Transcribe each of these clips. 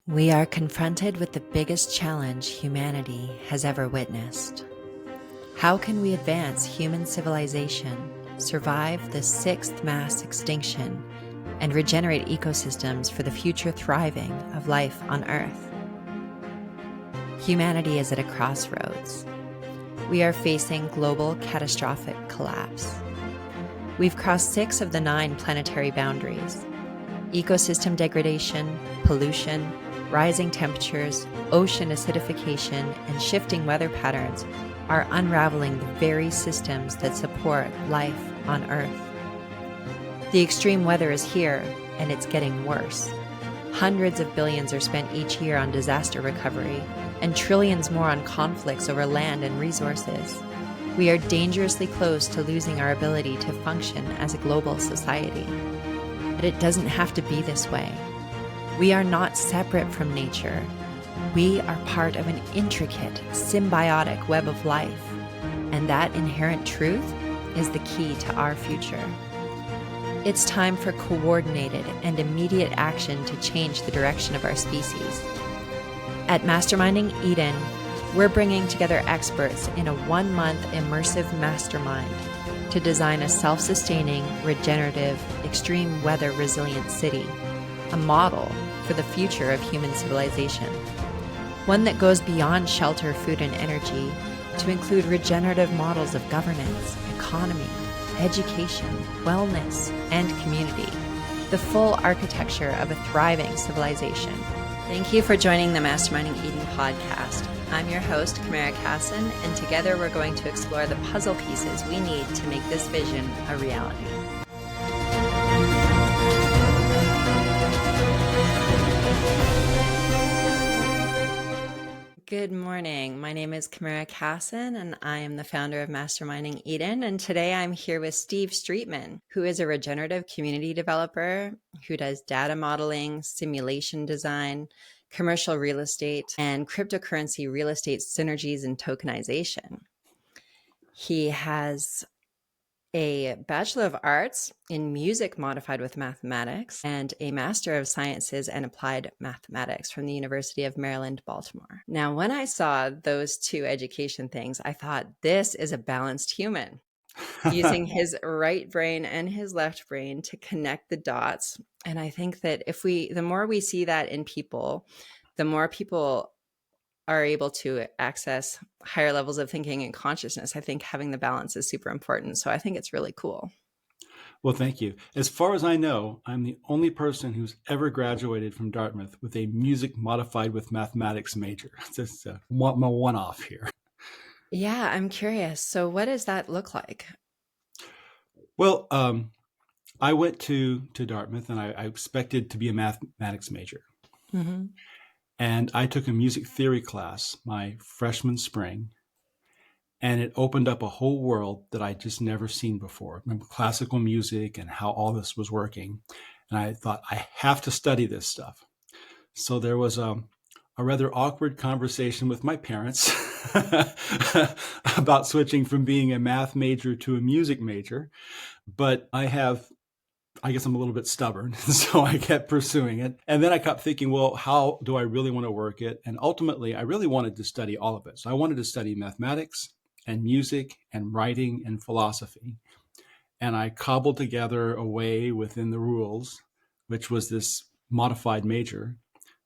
We are confronted with the biggest challenge humanity has ever witnessed. How can we advance human civilization, survive the sixth mass extinction, and regenerate ecosystems for the future thriving of life on Earth? Humanity is at a crossroads. We are facing global catastrophic collapse. We've crossed 6 of the 9 planetary boundaries. Ecosystem degradation, pollution, rising temperatures, ocean acidification, and shifting weather patterns are unraveling the very systems that support life on Earth. The extreme weather is here, and it's getting worse. Hundreds of billions are spent each year on disaster recovery, and trillions more on conflicts over land and resources. We are dangerously close to losing our ability to function as a global society. But it doesn't have to be this way. We are not separate from nature. We are part of an intricate, symbiotic web of life. And that inherent truth is the key to our future. It's time for coordinated and immediate action to change the direction of our species. At Masterminding Eden, we're bringing together experts in a 1-month immersive mastermind to design a self-sustaining, regenerative, extreme weather resilient city, a model for the future of human civilization. One that goes beyond shelter, food, and energy to include regenerative models of governance, economy, education, wellness, and community, the full architecture of a thriving civilization. Thank you for joining the Masterminding Eden podcast. I'm your host, Camara Cassin, and together we're going to explore the puzzle pieces we need to make this vision a reality. Good morning. My name is Camara Cassin, and I am the founder of Masterminding Eden. And today I'm here with Steve Streetman, who is a regenerative community developer who does data modeling, simulation design, commercial real estate, and cryptocurrency real estate synergies and tokenization. He has a Bachelor of Arts in Music Modified with Mathematics and a Master of Sciences and Applied Mathematics from the University of Maryland, Baltimore. Now, when I saw those two education things, I thought, this is a balanced human, using his right brain and his left brain to connect the dots. And I think that the more we see that in people, the more people are able to access higher levels of thinking and consciousness. I think having the balance is super important. So I think it's really cool. Well, thank you. As far as I know, I'm the only person who's ever graduated from Dartmouth with a music modified with mathematics major. It's just a one-off here. Yeah, I'm curious. So what does that look like? Well, I went to Dartmouth and I expected to be a mathematics major. Mm-hmm. And I took a music theory class my freshman spring, and it opened up a whole world that I'd just never seen before. Remember classical music and how all this was working. And I thought, I have to study this stuff. So there was a rather awkward conversation with my parents about switching from being a math major to a music major. But I guess I'm a little bit stubborn, so I kept pursuing it. And then I kept thinking, well, how do I really want to work it? And ultimately, I really wanted to study all of it. So I wanted to study mathematics and music and writing and philosophy. And I cobbled together a way within the rules, which was this modified major,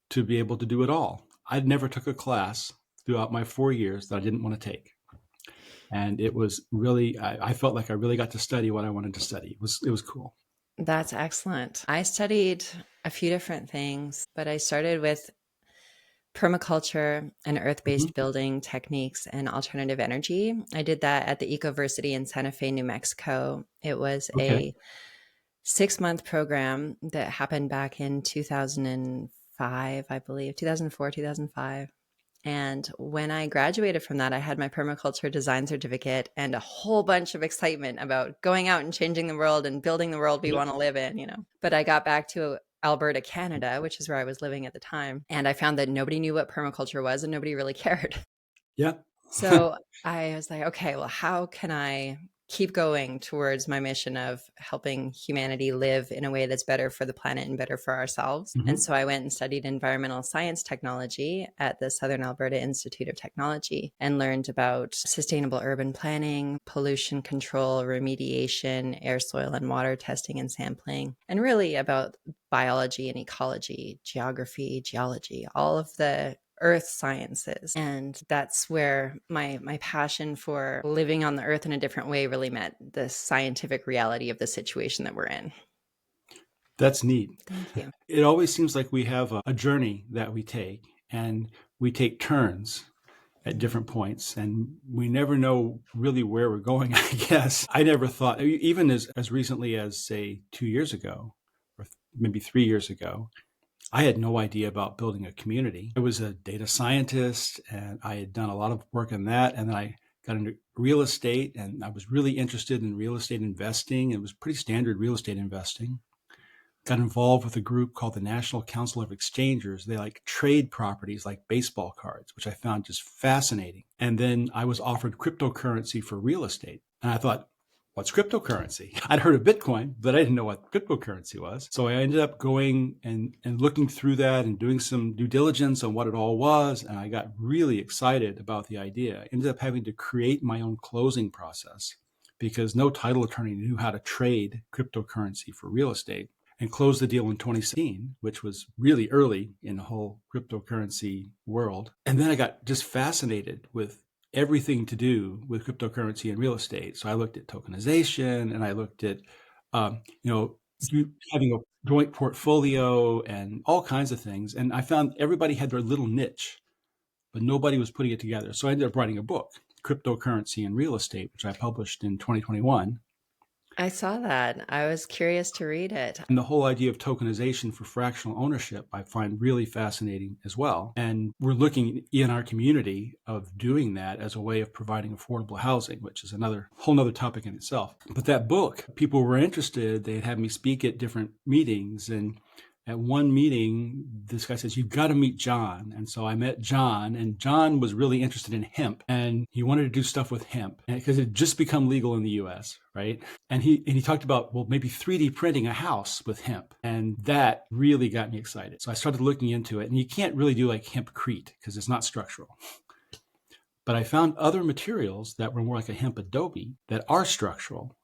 to be able to do it all. I'd never took a class throughout my 4 years that I didn't want to take. And it was really, I felt like I really got to study what I wanted to study. It was cool. That's excellent. I studied a few different things, but I started with permaculture and earth-based building techniques and alternative energy. I did that at the Ecoversity in Santa Fe, New Mexico. It was a 6-month program that happened back in 2005, I believe, 2004, 2005. And when I graduated from that, I had my permaculture design certificate and a whole bunch of excitement about going out and changing the world and building the world we want to live in, But I got back to Alberta, Canada, which is where I was living at the time. And I found that nobody knew what permaculture was and nobody really cared. Yeah. So I was like, okay, well, how can I keep going towards my mission of helping humanity live in a way that's better for the planet and better for ourselves. Mhm. And so I went and studied environmental science technology at the Southern Alberta Institute of Technology and learned about sustainable urban planning, pollution control, remediation, air, soil, and water testing and sampling, and really about biology and ecology, geography, geology, all of the earth sciences. And that's where my passion for living on the earth in a different way really met the scientific reality of the situation that we're in. That's neat. Thank you. It always seems like we have a journey that we take, and we take turns at different points, and we never know really where we're going, I guess. I never thought, even as recently as, say, 2 years ago, or maybe 3 years ago, I had no idea about building a community. I was a data scientist, and I had done a lot of work on that. And then I got into real estate, and I was really interested in real estate investing. It was pretty standard real estate investing. Got involved with a group called the National Council of Exchangers. They like trade properties like baseball cards, which I found just fascinating. And then I was offered cryptocurrency for real estate. And I thought, what's cryptocurrency? I'd heard of Bitcoin, but I didn't know what cryptocurrency was. So I ended up going and looking through that and doing some due diligence on what it all was. And I got really excited about the idea. I ended up having to create my own closing process because no title attorney knew how to trade cryptocurrency for real estate, and closed the deal in 2017, which was really early in the whole cryptocurrency world. And then I got just fascinated with everything to do with cryptocurrency and real estate. So I looked at tokenization, and I looked at, having a joint portfolio and all kinds of things. And I found everybody had their little niche, but nobody was putting it together. So I ended up writing a book, Cryptocurrency and Real Estate, which I published in 2021. I saw that. I was curious to read it. And the whole idea of tokenization for fractional ownership, I find really fascinating as well. And we're looking in our community of doing that as a way of providing affordable housing, which is another whole nother topic in itself. But that book, people were interested. They'd have me speak at different meetings. And at one meeting, this guy says, you've got to meet John. And so I met John, and John was really interested in hemp, and he wanted to do stuff with hemp because it had just become legal in the US, right? And he talked about, well, maybe 3D printing a house with hemp. And that really got me excited. So I started looking into it, and you can't really do like hempcrete because it's not structural. But I found other materials that were more like a hemp adobe that are structural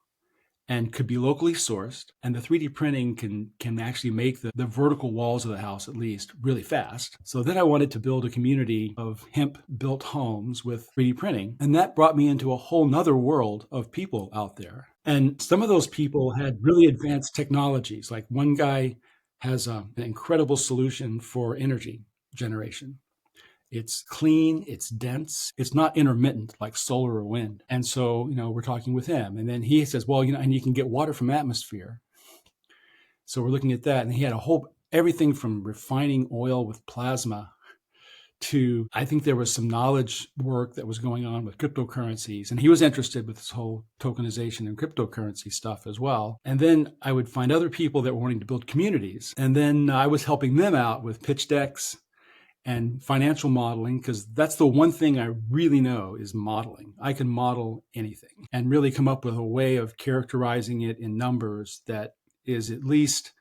and could be locally sourced. And the 3D printing can actually make the vertical walls of the house, at least, really fast. So then I wanted to build a community of hemp-built homes with 3D printing. And that brought me into a whole nother world of people out there. And some of those people had really advanced technologies. Like one guy has an incredible solution for energy generation. It's clean, it's dense, it's not intermittent like solar or wind. And so, we're talking with him. And then he says, well, and you can get water from atmosphere. So we're looking at that. And he had everything from refining oil with plasma to, I think there was some knowledge work that was going on with cryptocurrencies. And he was interested with this whole tokenization and cryptocurrency stuff as well. And then I would find other people that were wanting to build communities. And then I was helping them out with pitch decks and financial modeling, because that's the one thing I really know is modeling. I can model anything and really come up with a way of characterizing it in numbers that is at least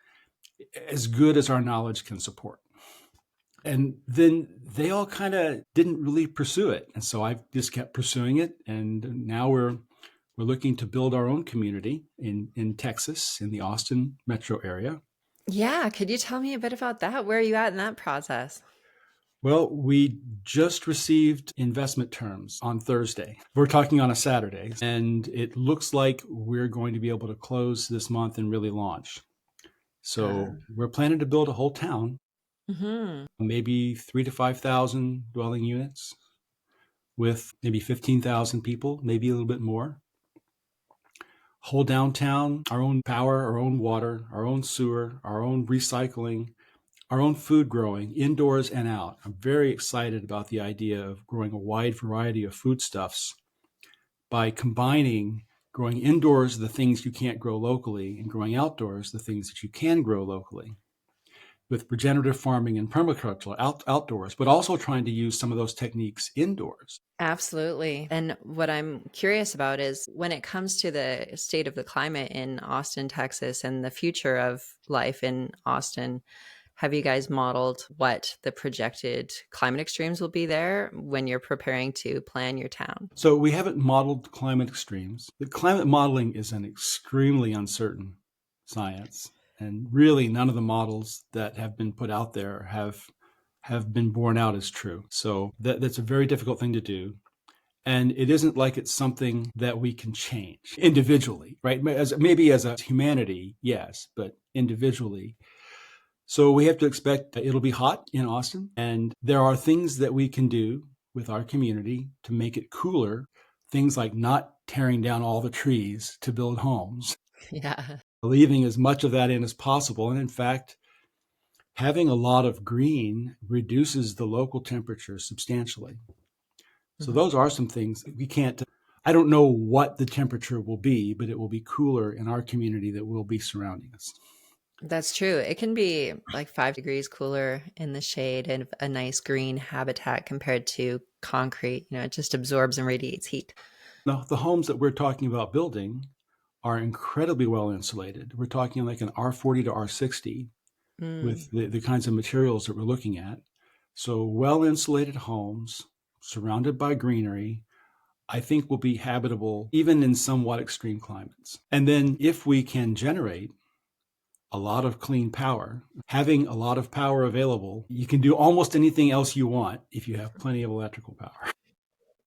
as good as our knowledge can support. And then they all kind of didn't really pursue it. And so I just kept pursuing it. And now we're looking to build our own community in Texas, in the Austin metro area. Yeah. Could you tell me a bit about that? Where are you at in that process? Well, we just received investment terms on Thursday. We're talking on a Saturday, and it looks like we're going to be able to close this month and really launch. So we're planning to build a whole town, maybe 3,000 to 5,000 dwelling units with maybe 15,000 people, maybe a little bit more. Whole downtown, our own power, our own water, our own sewer, our own recycling, our own food growing indoors and out. I'm very excited about the idea of growing a wide variety of foodstuffs by combining growing indoors the things you can't grow locally and growing outdoors the things that you can grow locally. with regenerative farming and permaculture outdoors, but also trying to use some of those techniques indoors. Absolutely. And what I'm curious about is when it comes to the state of the climate in Austin, Texas, and the future of life in Austin, have you guys modeled what the projected climate extremes will be there when you're preparing to plan your town? So we haven't modeled climate extremes. The climate modeling is an extremely uncertain science. And really, none of the models that have been put out there have been borne out as true. So that's a very difficult thing to do. And it isn't like it's something that we can change individually, right? Maybe as a humanity, yes, but individually. So we have to expect that it'll be hot in Austin. And there are things that we can do with our community to make it cooler. Things like not tearing down all the trees to build homes, Yeah. leaving as much of that in as possible. And in fact, having a lot of green reduces the local temperature substantially. So those are some things we can't, I don't know what the temperature will be, but it will be cooler in our community that will be surrounding us. That's true. It can be like 5 degrees cooler in the shade and a nice green habitat compared to concrete. It just absorbs and radiates heat. Now, the homes that we're talking about building are incredibly well insulated. We're talking like an R40 to R60 with the kinds of materials that we're looking at. So well insulated homes surrounded by greenery, I think will be habitable even in somewhat extreme climates. And then if we can generate a lot of clean power, having a lot of power available, you can do almost anything else you want if you have plenty of electrical power.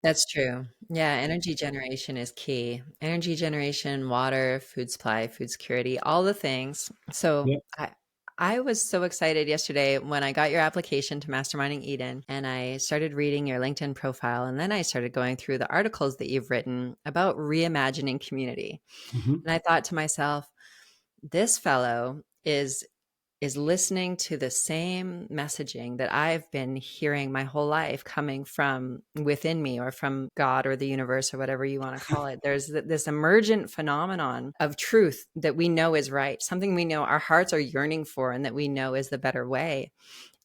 That's true. Yeah, energy generation is key. Energy generation, water, food supply, food security, all the things. So Yep. I was so excited yesterday when I got your application to Masterminding Eden and I started reading your LinkedIn profile. And then I started going through the articles that you've written about reimagining community. Mhm. And I thought to myself, this fellow is listening to the same messaging that I've been hearing my whole life coming from within me or from God or the universe or whatever you want to call it. There's this emergent phenomenon of truth that we know is right, something we know our hearts are yearning for and that we know is the better way.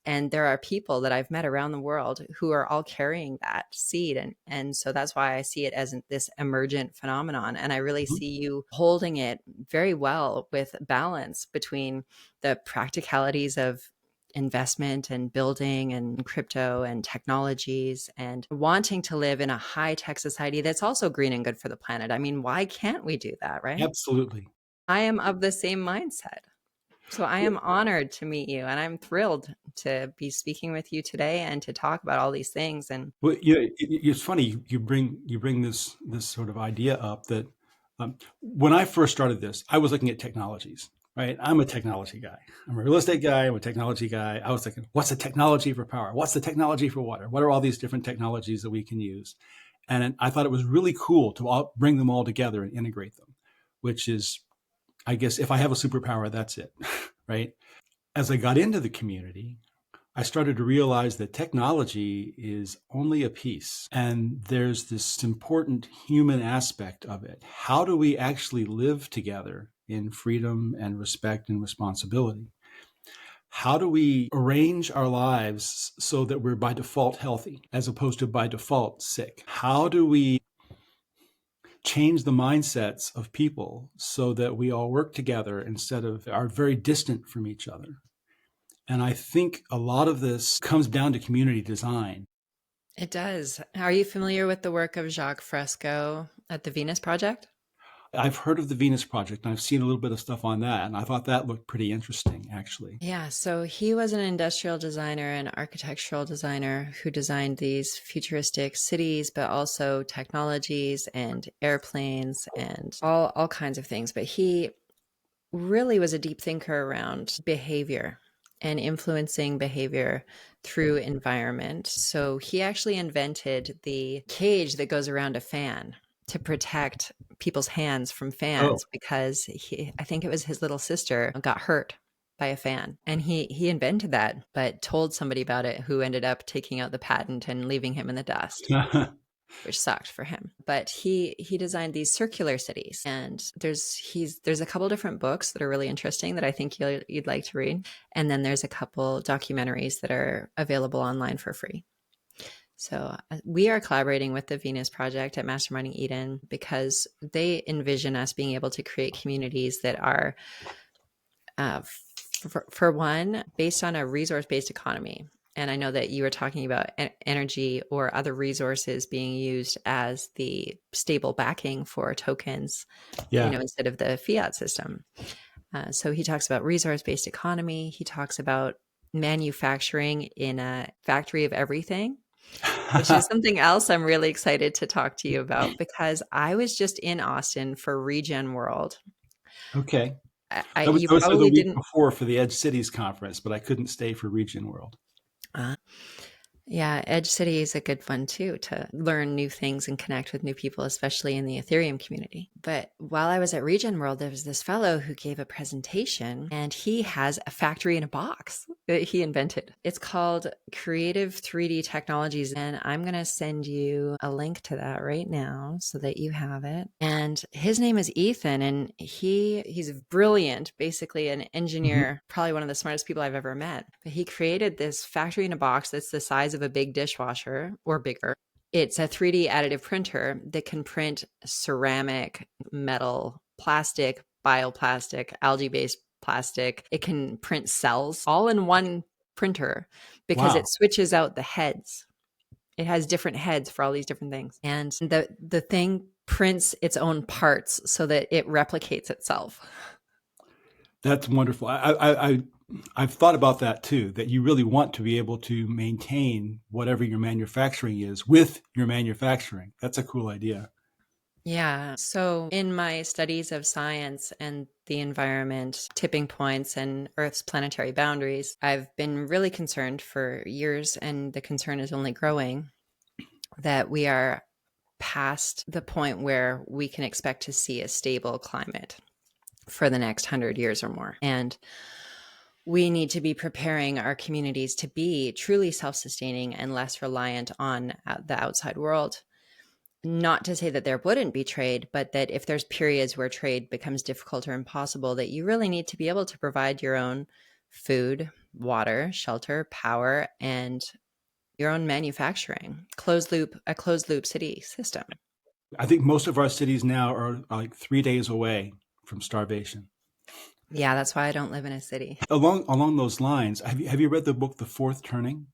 And there are people that I've met around the world who are all carrying that seed. And so that's why I see it as this emergent phenomenon. And I really Mhm. see you holding it very well with balance between the practicalities of investment and building and crypto and technologies and wanting to live in a high tech society that's also green and good for the planet. I mean, why can't we do that, right? Absolutely. I am of the same mindset. So I am honored to meet you, and I'm thrilled to be speaking with you today and to talk about all these things. And Well, it's funny you bring this sort of idea up that when I first started this, I was looking at technologies. Right, I'm a technology guy. I'm a real estate guy. I'm a technology guy. I was thinking, what's the technology for power? What's the technology for water? What are all these different technologies that we can use? And I thought it was really cool to bring them all together and integrate them, which is, I guess, if I have a superpower, that's it, right? As I got into the community, I started to realize that technology is only a piece, and there's this important human aspect of it. How do we actually live together in freedom and respect and responsibility? How do we arrange our lives so that we're by default healthy as opposed to by default sick? How do we change the mindsets of people so that we all work together instead of are very distant from each other? And I think a lot of this comes down to community design. it does. Are you familiar with the work of Jacques Fresco at the Venus Project? I've heard of the Venus Project, and I've seen a little bit of stuff on that, and I thought that looked pretty interesting, actually. Yeah, so he was an industrial designer and architectural designer who designed these futuristic cities, but also technologies and airplanes and all kinds of things. But he really was a deep thinker around behavior and influencing behavior through environment. So he actually invented the cage that goes around a fan to protect people's hands from Oh, fans because I think it was his little sister got hurt by a fan and he invented that but told somebody about it who ended up taking out the patent and leaving him in the dust. which sucked for him. But he designed these circular cities, and there's a couple different books that are really interesting that I think you'd like to read, and then there's a couple documentaries that are available online for free. So we are collaborating with the Venus Project at Masterminding Eden because they envision us being able to create communities that are, for one, based on a resource-based economy. And I know that you were talking about energy or other resources being used as the stable backing for tokens, Yeah. instead of the fiat system. So he talks about resource-based economy. He talks about manufacturing in a factory of everything, which is something else I'm really excited to talk to you about because I was just in Austin for Regen World. Okay. You I was there the probably week didn't. before for the Edge Cities conference, but I couldn't stay for Region World. Yeah, Edge City is a good one too, to learn new things and connect with new people, especially in the Ethereum community. But while I was at Regen World, there was this fellow who gave a presentation, and he has a factory in a box that he invented. It's called Creative 3D Technologies, and I'm going to send you a link to that right now so that you have it. And his name is Ethan, and he's brilliant, basically an engineer, probably one of the smartest people I've ever met. But he created this factory in a box that's the size of a big dishwasher or bigger. It's a 3D additive printer that can print ceramic, metal, plastic, bioplastic, algae-based plastic. It can print cells all in one printer because it switches out the heads. It has different heads for all these different things. And the thing prints its own parts so that it replicates itself. That's wonderful. I've thought about that too, that you really want to be able to maintain whatever your manufacturing is with your manufacturing. That's a cool idea. Yeah. So in my studies of science and the environment, tipping points, and Earth's planetary boundaries, I've been really concerned for years, and the concern is only growing, that we are past the point where we can expect to see a stable climate for the next 100 years or more. And we need to be preparing our communities to be truly self-sustaining and less reliant on the outside world. Not to say that there wouldn't be trade, but that if there's periods where trade becomes difficult or impossible, that you really need to be able to provide your own food, water, shelter, power, and your own manufacturing. A closed loop city system. I think most of our cities now are like 3 days away from starvation. Yeah, that's why I don't live in a city. Along those lines, have you read the book The Fourth Turning?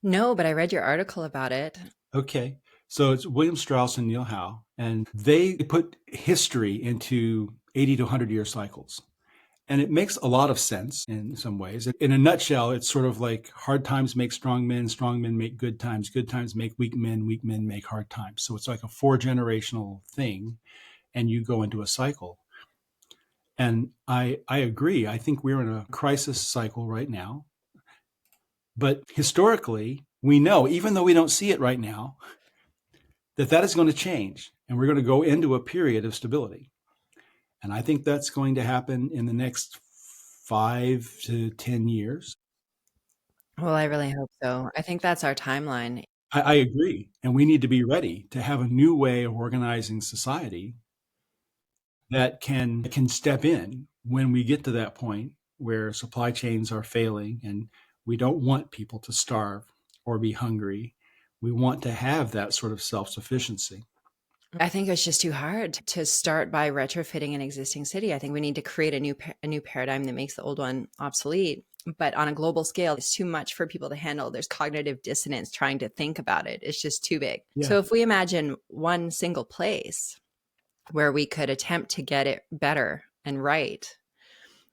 No, but I read your article about it. Okay. So it's William Strauss and Neil Howe, and they put history into 80 to 100-year cycles. And it makes a lot of sense in some ways. In a nutshell, it's sort of like hard times make strong men make good times make weak men make hard times. So it's like a 4-generational thing, and you go into a cycle. And I agree. I think we're in a crisis cycle right now. But historically, we know, even though we don't see it right now, that is going to change, and we're going to go into a period of stability. And I think that's going to happen in the next 5 to 10 years. Well, I really hope so. I think that's our timeline. I agree. And we need to be ready to have a new way of organizing society that can step in when we get to that point where supply chains are failing, and we don't want people to starve or be hungry. We want to have that sort of self-sufficiency. I think it's just too hard to start by retrofitting an existing city. I think we need to create a new paradigm that makes the old one obsolete. But on a global scale, it's too much for people to handle. There's cognitive dissonance trying to think about it. It's just too big. Yeah. So if we imagine one single place where we could attempt to get it better and right,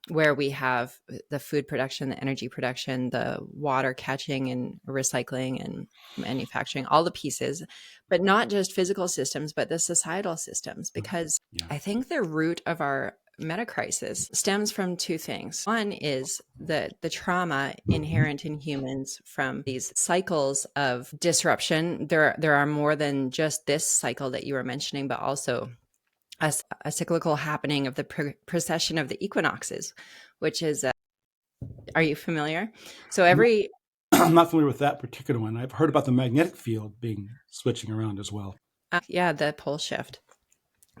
where we have the food production, the energy production, the water catching and recycling and manufacturing, all the pieces, but not just physical systems, but the societal systems. Because I think the root of our meta crisis stems from two things. One is the trauma inherent in humans from these cycles of disruption. There are more than just this cycle that you were mentioning, but also a cyclical happening of the precession of the equinoxes, which is, are you familiar? So every I'm not familiar with that particular one. I've heard about the magnetic field switching around as well. Yeah, the pole shift.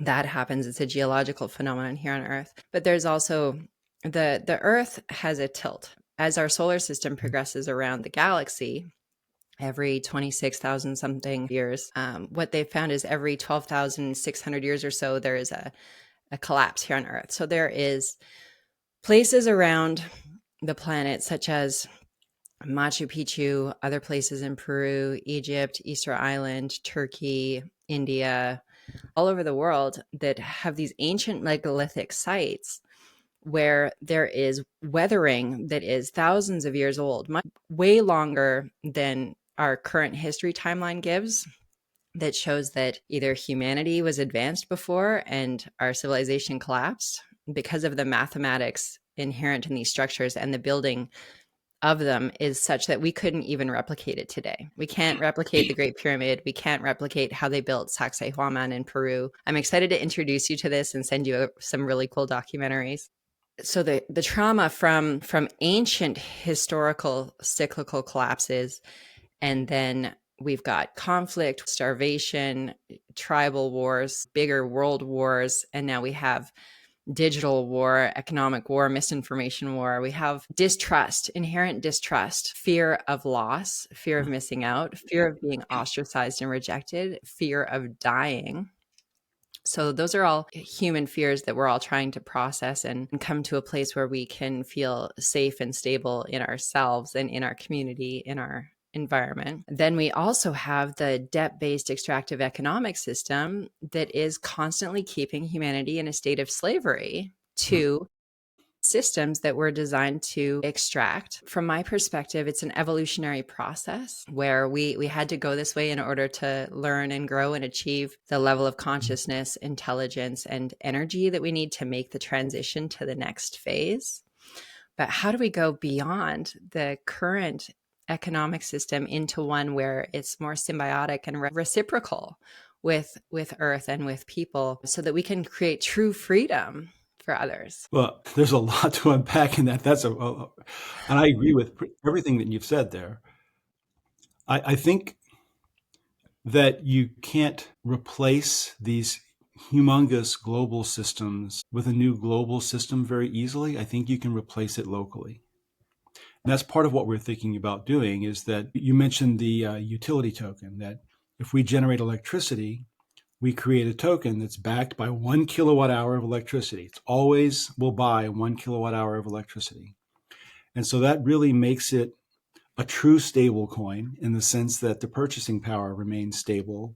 That happens. It's a geological phenomenon here on Earth. But there's also the Earth has a tilt. As our solar system progresses around the galaxy, every 26,000 something years, what they found is every 12,600 years or so, there is a collapse here on Earth. So there is places around the planet, such as Machu Picchu, other places in Peru, Egypt, Easter Island, Turkey, India, all over the world, that have these ancient megalithic sites where there is weathering that is thousands of years old, way longer than our current history timeline gives, that shows that either humanity was advanced before and our civilization collapsed because of the mathematics inherent in these structures, and the building of them is such that we couldn't even replicate it today. We can't replicate the Great Pyramid. We can't replicate how they built Sacsayhuaman in Peru. I'm excited to introduce you to this and send you some really cool documentaries. So the trauma from ancient historical cyclical collapses, and then we've got conflict, starvation, tribal wars, bigger world wars, and now we have digital war, economic war, misinformation war. We have distrust, inherent distrust, fear of loss, fear of missing out, fear of being ostracized and rejected, fear of dying. So those are all human fears that we're all trying to process and come to a place where we can feel safe and stable in ourselves and in our community, in our environment. Then we also have the debt-based extractive economic system that is constantly keeping humanity in a state of slavery to systems that were designed to extract. From my perspective, it's an evolutionary process where we had to go this way in order to learn and grow and achieve the level of consciousness, intelligence, and energy that we need to make the transition to the next phase. But how do we go beyond the current economic system into one where it's more symbiotic and reciprocal with Earth and with people, so that we can create true freedom for others? Well, there's a lot to unpack in that. And I agree with everything that you've said there. I think that you can't replace these humongous global systems with a new global system very easily. I think you can replace it locally. And that's part of what we're thinking about doing, is that you mentioned the utility token, that if we generate electricity, we create a token that's backed by 1 kilowatt hour of electricity. It's always will buy 1 kilowatt hour of electricity. And so that really makes it a true stable coin, in the sense that the purchasing power remains stable.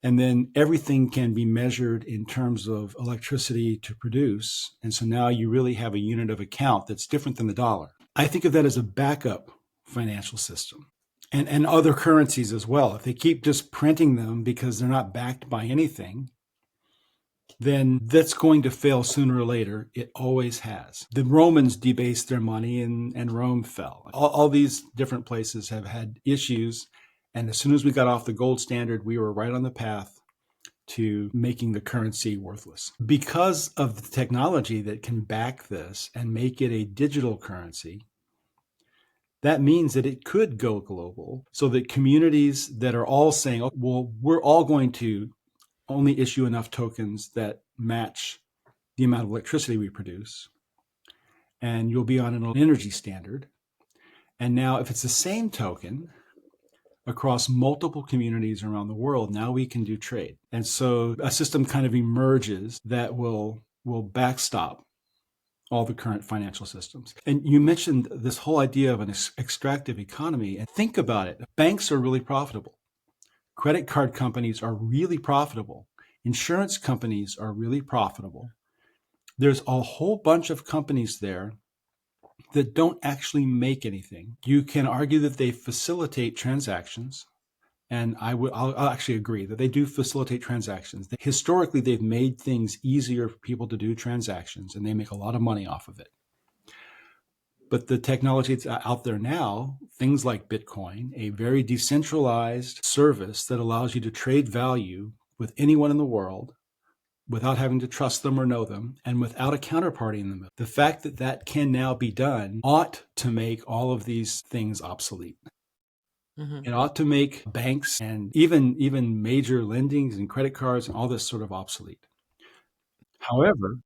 And then everything can be measured in terms of electricity to produce. And so now you really have a unit of account that's different than the dollar. I think of that as a backup financial system, and other currencies as well. If they keep just printing them because they're not backed by anything, then that's going to fail sooner or later. It always has. The Romans debased their money and Rome fell. All these different places have had issues. And as soon as we got off the gold standard, we were right on the path to making the currency worthless. Because of the technology that can back this and make it a digital currency, that means that it could go global, so that communities that are all saying, oh, well, we're all going to only issue enough tokens that match the amount of electricity we produce, and you'll be on an energy standard. And now if it's the same token across multiple communities around the world, now we can do trade. And so a system kind of emerges that will backstop all the current financial systems. And you mentioned this whole idea of an extractive economy. And think about it. Banks are really profitable. Credit card companies are really profitable. Insurance companies are really profitable. There's a whole bunch of companies there that don't actually make anything. You can argue that they facilitate transactions. And I'll actually agree that they do facilitate transactions. Historically, they've made things easier for people to do transactions, and they make a lot of money off of it. But the technology that's out there now, things like Bitcoin, a very decentralized service that allows you to trade value with anyone in the world, without having to trust them or know them, and without a counterparty in the middle. The fact that that can now be done ought to make all of these things obsolete. It ought to make banks and even major lendings and credit cards and all this sort of obsolete. However,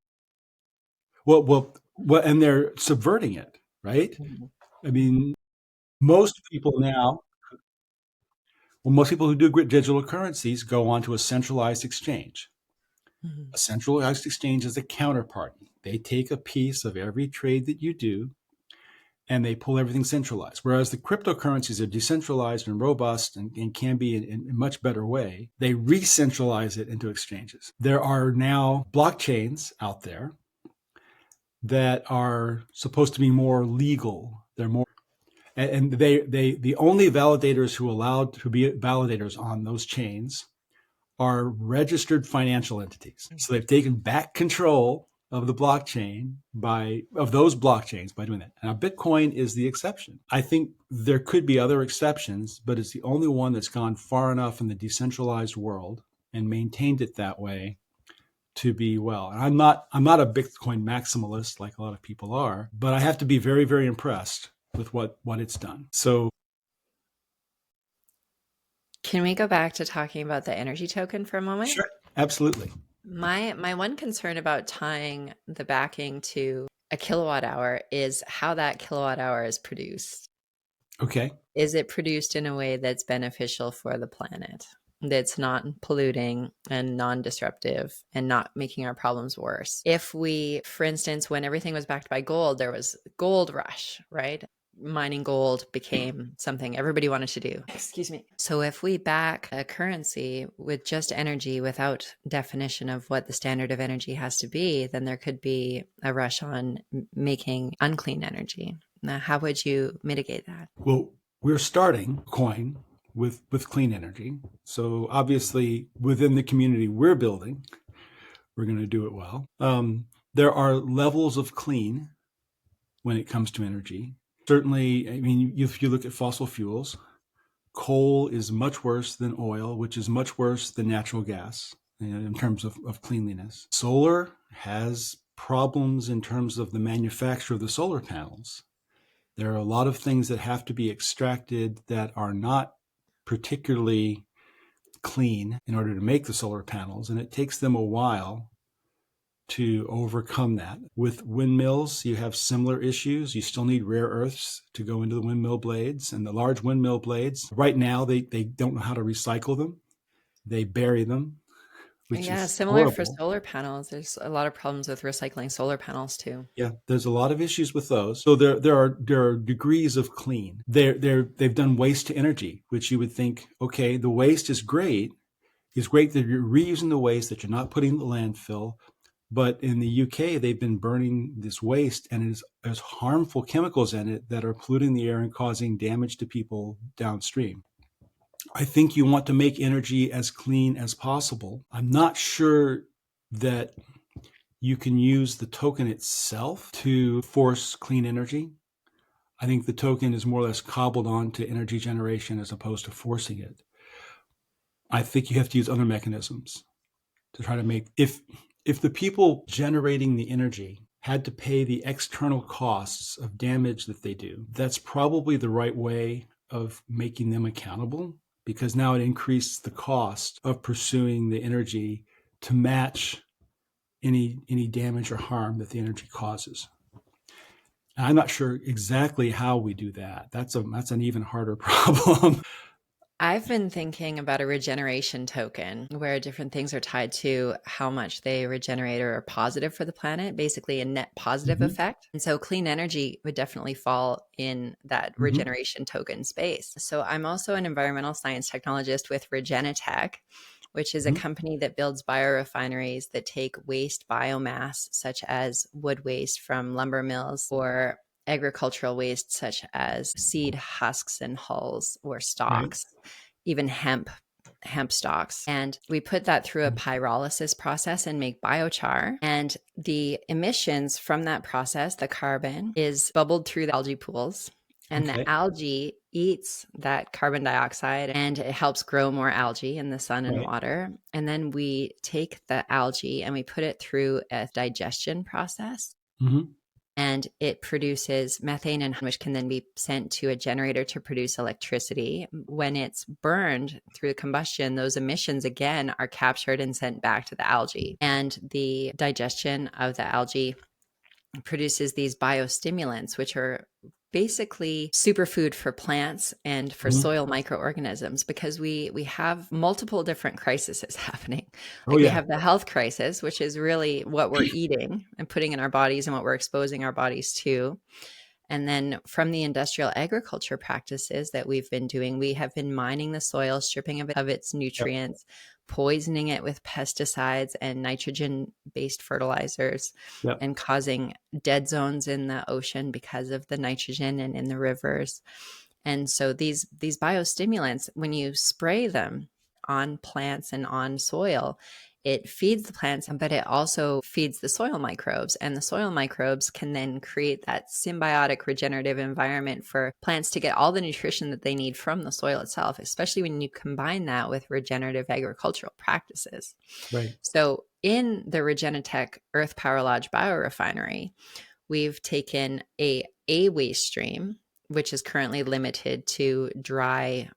and they're subverting it, right? I mean, most people now, most people who do digital currencies go onto a centralized exchange. A centralized exchange is a counterparty. They take a piece of every trade that you do and they pull everything centralized. Whereas the cryptocurrencies are decentralized and robust and can be in a much better way, they re-centralize it into exchanges. There are now blockchains out there that are supposed to be more legal. They're more, and the only validators who are allowed to be validators on those chains are registered financial entities. So they've taken back control of the blockchain of those blockchains by doing that. Now, Bitcoin is the exception. I think there could be other exceptions, but it's the only one that's gone far enough in the decentralized world and maintained it that way to be well. And I'm not a Bitcoin maximalist like a lot of people are, but I have to be very, very impressed with what it's done. So can we go back to talking about the energy token for a moment? Sure, absolutely. My one concern about tying the backing to a kilowatt hour is how that kilowatt hour is produced. Okay. Is it produced in a way that's beneficial for the planet, that's not polluting and non-disruptive and not making our problems worse? If we, for instance, when everything was backed by gold, there was gold rush, right? Mining gold became something everybody wanted to do. Excuse me. So if we back a currency with just energy without definition of what the standard of energy has to be, then there could be a rush on making unclean energy. Now, how would you mitigate that? Well, we're starting coin with clean energy. So obviously within the community we're building, we're going to do it well. There are levels of clean when it comes to energy. Certainly, I mean, if you look at fossil fuels, coal is much worse than oil, which is much worse than natural gas in terms of cleanliness. Solar has problems in terms of the manufacture of the solar panels. There are a lot of things that have to be extracted that are not particularly clean in order to make the solar panels, and it takes them a while to overcome that. With windmills, you have similar issues. You still need rare earths to go into the windmill blades, and the large windmill blades, right now, they don't know how to recycle them. They bury them, which is similar horrible. for solar panels. There's a lot of problems with recycling solar panels too. Yeah, there's a lot of issues with those. So there are degrees of clean. They've done waste to energy, which you would think, okay, the waste is great. It's great that you're reusing the waste, that you're not putting in the landfill. But in the UK, they've been burning this waste, and there's harmful chemicals in it that are polluting the air and causing damage to people downstream. I think you want to make energy as clean as possible. I'm not sure that you can use the token itself to force clean energy. I think the token is more or less cobbled on to energy generation as opposed to forcing it. I think you have to use other mechanisms to try to make, if the people generating the energy had to pay the external costs of damage that they do, that's probably the right way of making them accountable, because now it increases the cost of pursuing the energy to match any damage or harm that the energy causes. And I'm not sure exactly how we do that. That's an even harder problem. I've been thinking about a regeneration token where different things are tied to how much they regenerate or are positive for the planet, basically a net positive effect. And so clean energy would definitely fall in that regeneration token space. So I'm also an environmental science technologist with Regenerative, which is a company that builds biorefineries that take waste biomass, such as wood waste from lumber mills, or agricultural waste such as seed husks and hulls or stalks, even hemp stalks. And we put that through a pyrolysis process and make biochar. And the emissions from that process, the carbon, is bubbled through the algae pools And the Okay. algae eats that carbon dioxide and it helps grow more algae in the sun and Right. water. And then we take the algae and we put it through a digestion process. Mm-hmm. And it produces methane, and which can then be sent to a generator to produce electricity. When it's burned through combustion, those emissions again are captured and sent back to the algae. And the digestion of the algae produces these biostimulants, which are basically superfood for plants and for Mm-hmm. soil microorganisms, because we have multiple different crises happening. Oh, Like we yeah. have the health crisis, which is really what we're eating and putting in our bodies and what we're exposing our bodies to. And then from the industrial agriculture practices that we've been doing, we have been mining the soil, stripping of its nutrients, poisoning it with pesticides and nitrogen-based fertilizers, Yep. and causing dead zones in the ocean because of the nitrogen and in the rivers. And so these biostimulants, when you spray them on plants and on soil, it feeds the plants, but it also feeds the soil microbes. And the soil microbes can then create that symbiotic regenerative environment for plants to get all the nutrition that they need from the soil itself, especially when you combine that with regenerative agricultural practices. Right. So in the Regenitech Earth Power Lodge biorefinery, we've taken a waste stream, which is currently limited to dry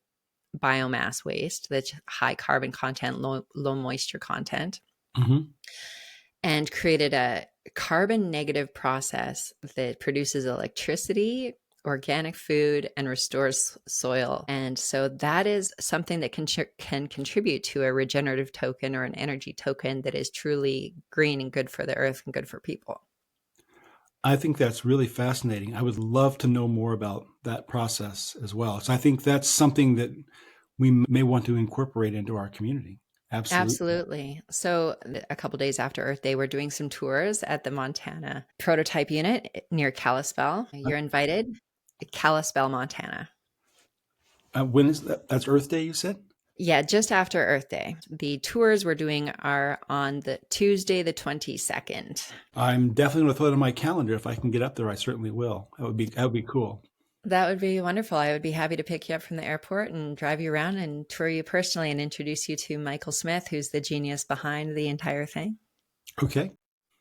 biomass waste that's high carbon content, low moisture content, Mm-hmm. and created a carbon negative process that produces electricity, organic food, and restores soil. And so that is something that can contribute to a regenerative token or an energy token that is truly green and good for the earth and good for people. I think that's really fascinating. I would love to know more about that process as well. So I think that's something that we may want to incorporate into our community. Absolutely. Absolutely. So a couple days after Earth Day, we're doing some tours at the Montana prototype unit near Kalispell. You're invited. Kalispell, Montana. When is that? That's Earth Day, you said? Yeah, just after Earth Day. The tours we're doing are on the Tuesday, the 22nd. I'm definitely going to throw it on my calendar. If I can get up there, I certainly will. That would be cool. That would be wonderful. I would be happy to pick you up from the airport and drive you around and tour you personally and introduce you to Michael Smith, who's the genius behind the entire thing. Okay.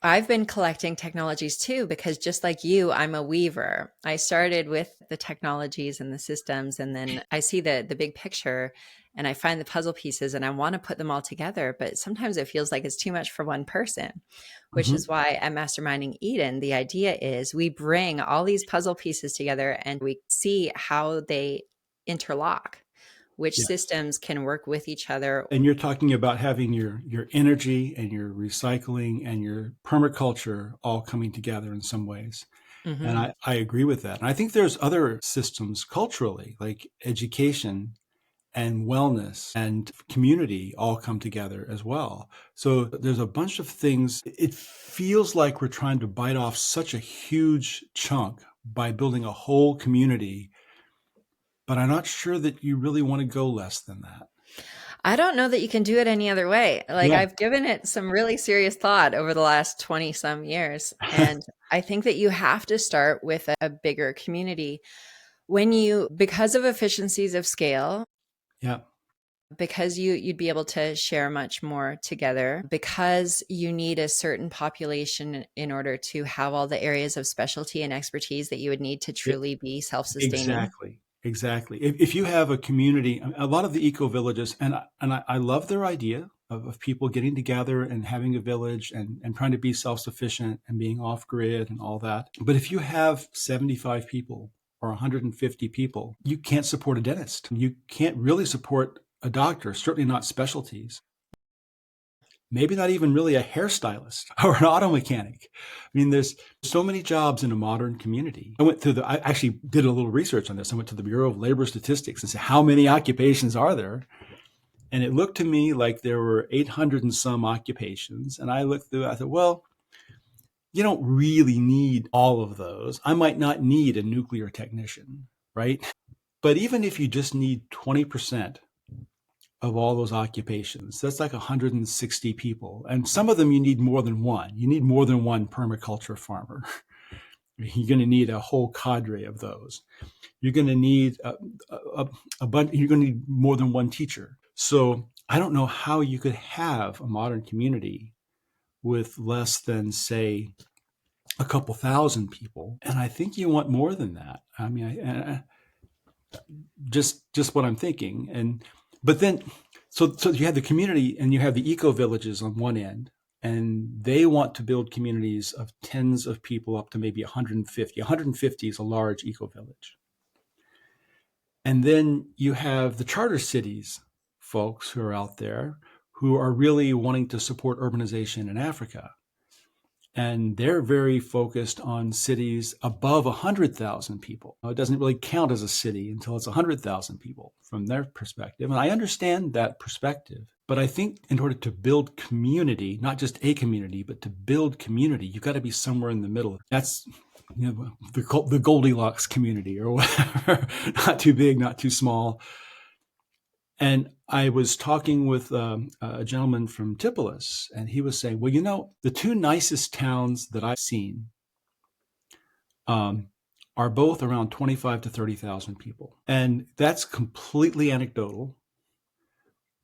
I've been collecting technologies too, because just like you, I'm a weaver. I started with the technologies and the systems, and then I see the big picture and I find the puzzle pieces and I want to put them all together. But sometimes it feels like it's too much for one person, which Mm-hmm. is why at Masterminding Eden, the idea is we bring all these puzzle pieces together and we see how they interlock, which Yes. systems can work with each other. And you're talking about having your energy and your recycling and your permaculture all coming together in some ways. Mm-hmm. And I agree with that. And I think there's other systems culturally, like education and wellness and community all come together as well. So there's a bunch of things. It feels like we're trying to bite off such a huge chunk by building a whole community, but I'm not sure that you really want to go less than that. I don't know that you can do it any other way. Like Yeah. I've given it some really serious thought over the last 20 some years. And I think that you have to start with a bigger community because of efficiencies of scale, Yeah. because you'd be able to share much more together, because you need a certain population in order to have all the areas of specialty and expertise that you would need to truly be self-sustaining. Exactly. If you have a community, a lot of the eco villages, and I love their idea of people getting together and having a village and trying to be self-sufficient and being off grid and all that. But if you have 75 people or 150 people, you can't support a dentist. You can't really support a doctor, certainly not specialties. Maybe not even really a hairstylist or an auto mechanic. I mean, there's so many jobs in a modern community. I actually did a little research on this. I went to the Bureau of Labor Statistics and said, how many occupations are there? And it looked to me like there were 800 and some occupations. And I looked through, I thought, well, you don't really need all of those. I might not need a nuclear technician, right? But even if you just need 20% of all those occupations, that's like 160 people. And some of them you need more than one. You need more than one permaculture farmer. You're going to need a whole cadre of those. You're going to need a bunch. You're going to need more than one teacher. So I don't know how you could have a modern community with less than, say, a couple thousand people. And I think you want more than that. I mean, just what I'm thinking. But then, so you have the community and you have the eco villages on one end, and they want to build communities of tens of people up to maybe 150. 150 is a large eco village. And then you have the charter cities folks who are out there who are really wanting to support urbanization in Africa. And they're very focused on cities above 100,000 people. It doesn't really count as a city until it's 100,000 people from their perspective. And I understand that perspective. But I think in order to build community, not just a community, but to build community, you've got to be somewhere in the middle. That's the Goldilocks community or whatever. Not too big, not too small. And I was talking with a gentleman from Tipolis, and he was saying, well, the two nicest towns that I've seen are both around 25 to 30,000 people. And that's completely anecdotal.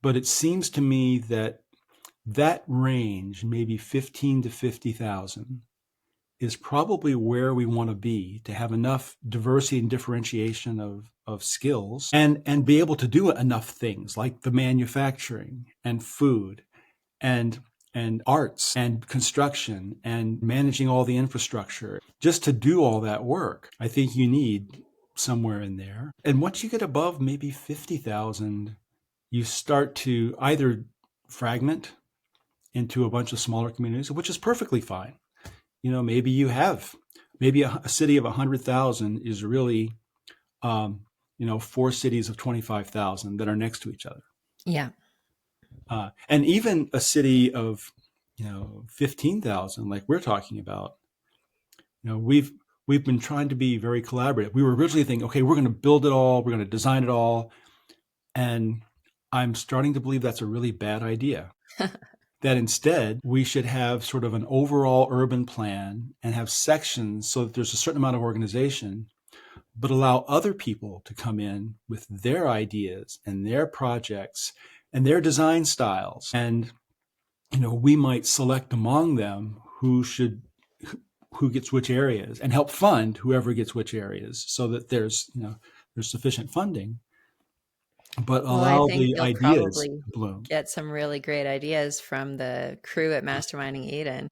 But it seems to me that range, maybe 15 to 50,000, is probably where we want to be to have enough diversity and differentiation of skills and be able to do enough things like the manufacturing and food and arts and construction and managing all the infrastructure. Just to do all that work, I think you need somewhere in there. And once you get above maybe 50,000, you start to either fragment into a bunch of smaller communities, which is perfectly fine. Maybe a city of 100,000 is really, 4 cities of 25,000 that are next to each other. Yeah. And even a city of, 15,000, like we're talking about, we've been trying to be very collaborative. We were originally thinking, okay, we're going to build it all, we're going to design it all. And I'm starting to believe that's a really bad idea. That instead we should have sort of an overall urban plan and have sections so that there's a certain amount of organization, but allow other people to come in with their ideas and their projects and their design styles. And, we might select among them who gets which areas and help fund whoever gets which areas so that there's sufficient funding. But allow the ideas to bloom. Get some really great ideas from the crew at Masterminding Eden.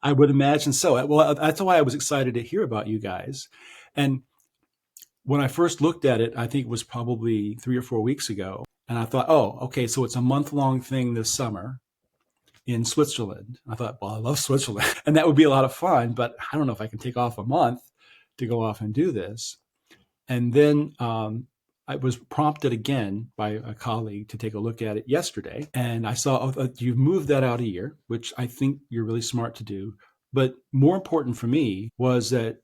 I would imagine so. Well, that's why I was excited to hear about you guys. And when I first looked at it, I think it was probably 3 or 4 weeks ago. And I thought, oh, okay, so it's a month-long thing this summer in Switzerland. I thought, well, I love Switzerland. And that would be a lot of fun, but I don't know if I can take off a month to go off and do this. And then I was prompted again by a colleague to take a look at it yesterday. And I saw you've moved that out a year, which I think you're really smart to do. But more important for me was that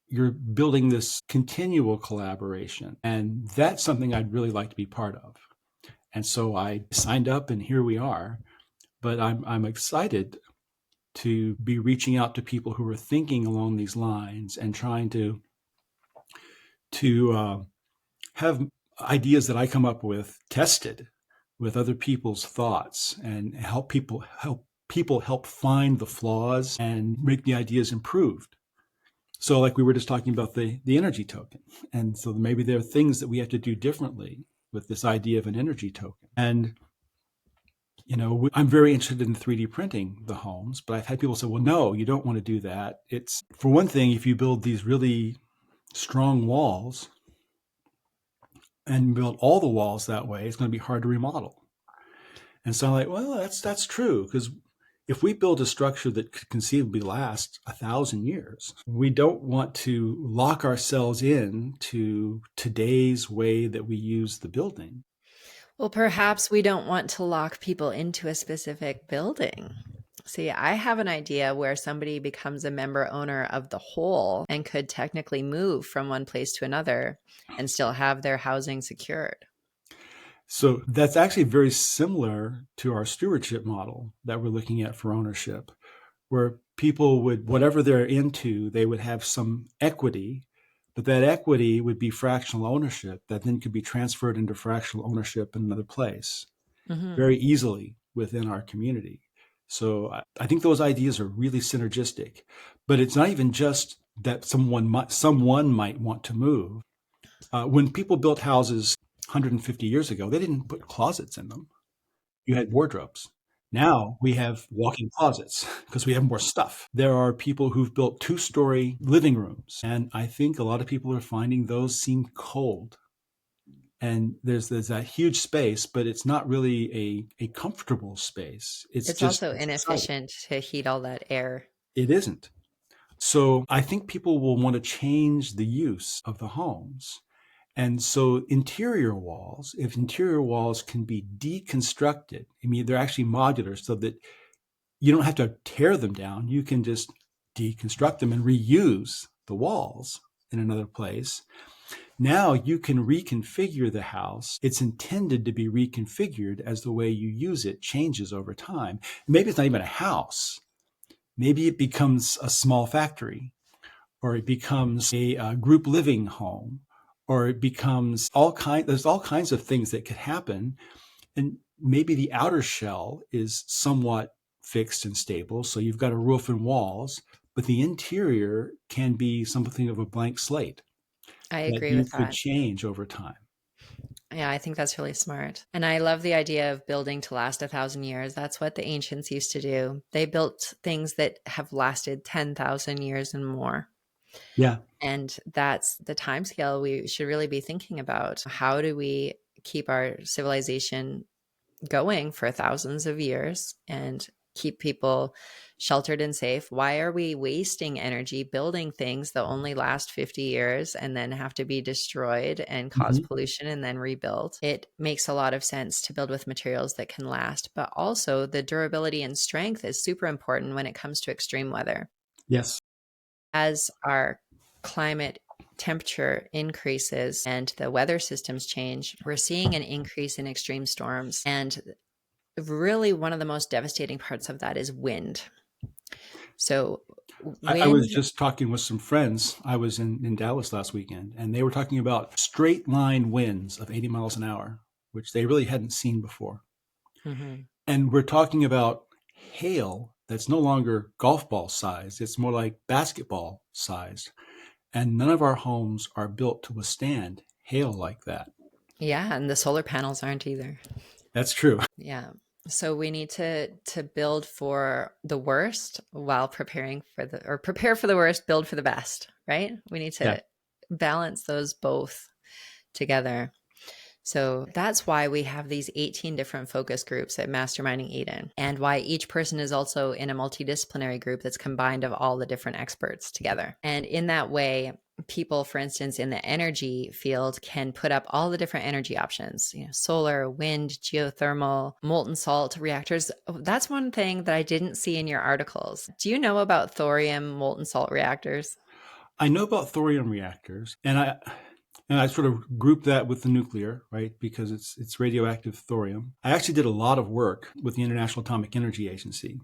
you're building this continual collaboration. And that's something I'd really like to be part of. And so I signed up and here we are. But I'm excited to be reaching out to people who are thinking along these lines and trying to have ideas that I come up with tested with other people's thoughts and help people help find the flaws and make the ideas improved. So like we were just talking about the energy token. And so maybe there are things that we have to do differently with this idea of an energy token. And I'm very interested in 3D printing the homes, but I've had people say, well, no, you don't want to do that. It's, for one thing, if you build these really strong walls and build all the walls that way, it's going to be hard to remodel. And so I'm like, well, that's true, because if we build a structure that could conceivably last 1,000 years, we don't want to lock ourselves in to today's way that we use the building. Well, perhaps we don't want to lock people into a specific building. See, I have an idea where somebody becomes a member owner of the whole and could technically move from one place to another and still have their housing secured. So that's actually very similar to our stewardship model that we're looking at for ownership, where people would, whatever they're into, they would have some equity, but that equity would be fractional ownership that then could be transferred into fractional ownership in another place very easily within our community. So I think those ideas are really synergistic, but it's not even just that someone might want to move. When people built houses 150 years ago, they didn't put closets in them. You had wardrobes. Now we have walk-in closets because we have more stuff. There are people who've built 2-story living rooms, and I think a lot of people are finding those seem cold. And there's that huge space, but it's not really a comfortable space. It's Just also it's exciting. inefficient to heat all that air. It isn't. So I think people will want to change the use of the homes. And so if interior walls can be deconstructed, I mean, they're actually modular so that you don't have to tear them down. You can just deconstruct them and reuse the walls in another place. Now you can reconfigure the house. It's intended to be reconfigured as the way you use it changes over time. Maybe it's not even a house. Maybe it becomes a small factory, or it becomes a group living home, or it becomes there's all kinds of things that could happen. And maybe the outer shell is somewhat fixed and stable. So you've got a roof and walls, but the interior can be something of a blank slate I that agree you with could that. change over time. Yeah, I think that's really smart. And I love the idea of building to last 1,000 years. That's what the ancients used to do. They built things that have lasted 10,000 years and more. Yeah. And that's the time scale we should really be thinking about. How do we keep our civilization going for thousands of years and keep people sheltered and safe? Why are we wasting energy building things that only last 50 years and then have to be destroyed and cause pollution and then rebuilt? It makes a lot of sense to build with materials that can last, but also the durability and strength is super important when it comes to extreme weather. Yes. As our climate temperature increases and the weather systems change, we're seeing an increase in extreme storms. And really, one of the most devastating parts of that is wind. So, I was wind, just talking with some friends. I was in Dallas last weekend, and they were talking about straight line winds of 80 miles an hour, which they really hadn't seen before. Mhm. And we're talking about hail that's no longer golf ball sized, it's more like basketball sized. And none of our homes are built to withstand hail like that. Yeah, and the solar panels aren't either. That's true. Yeah. So we need to build for the worst while preparing for prepare for the worst, build for the best, right? We need Yeah. to balance those both together. So that's why we have these 18 different focus groups at Masterminding Eden, and why each person is also in a multidisciplinary group that's combined of all the different experts together. And in that way, people, for instance, in the energy field can put up all the different energy options, solar, wind, geothermal, molten salt reactors. That's one thing that I didn't see in your articles. Do you know about thorium molten salt reactors? I know about thorium reactors, and I sort of group that with the nuclear, right? Because it's radioactive thorium. I actually did a lot of work with the International Atomic Energy Agency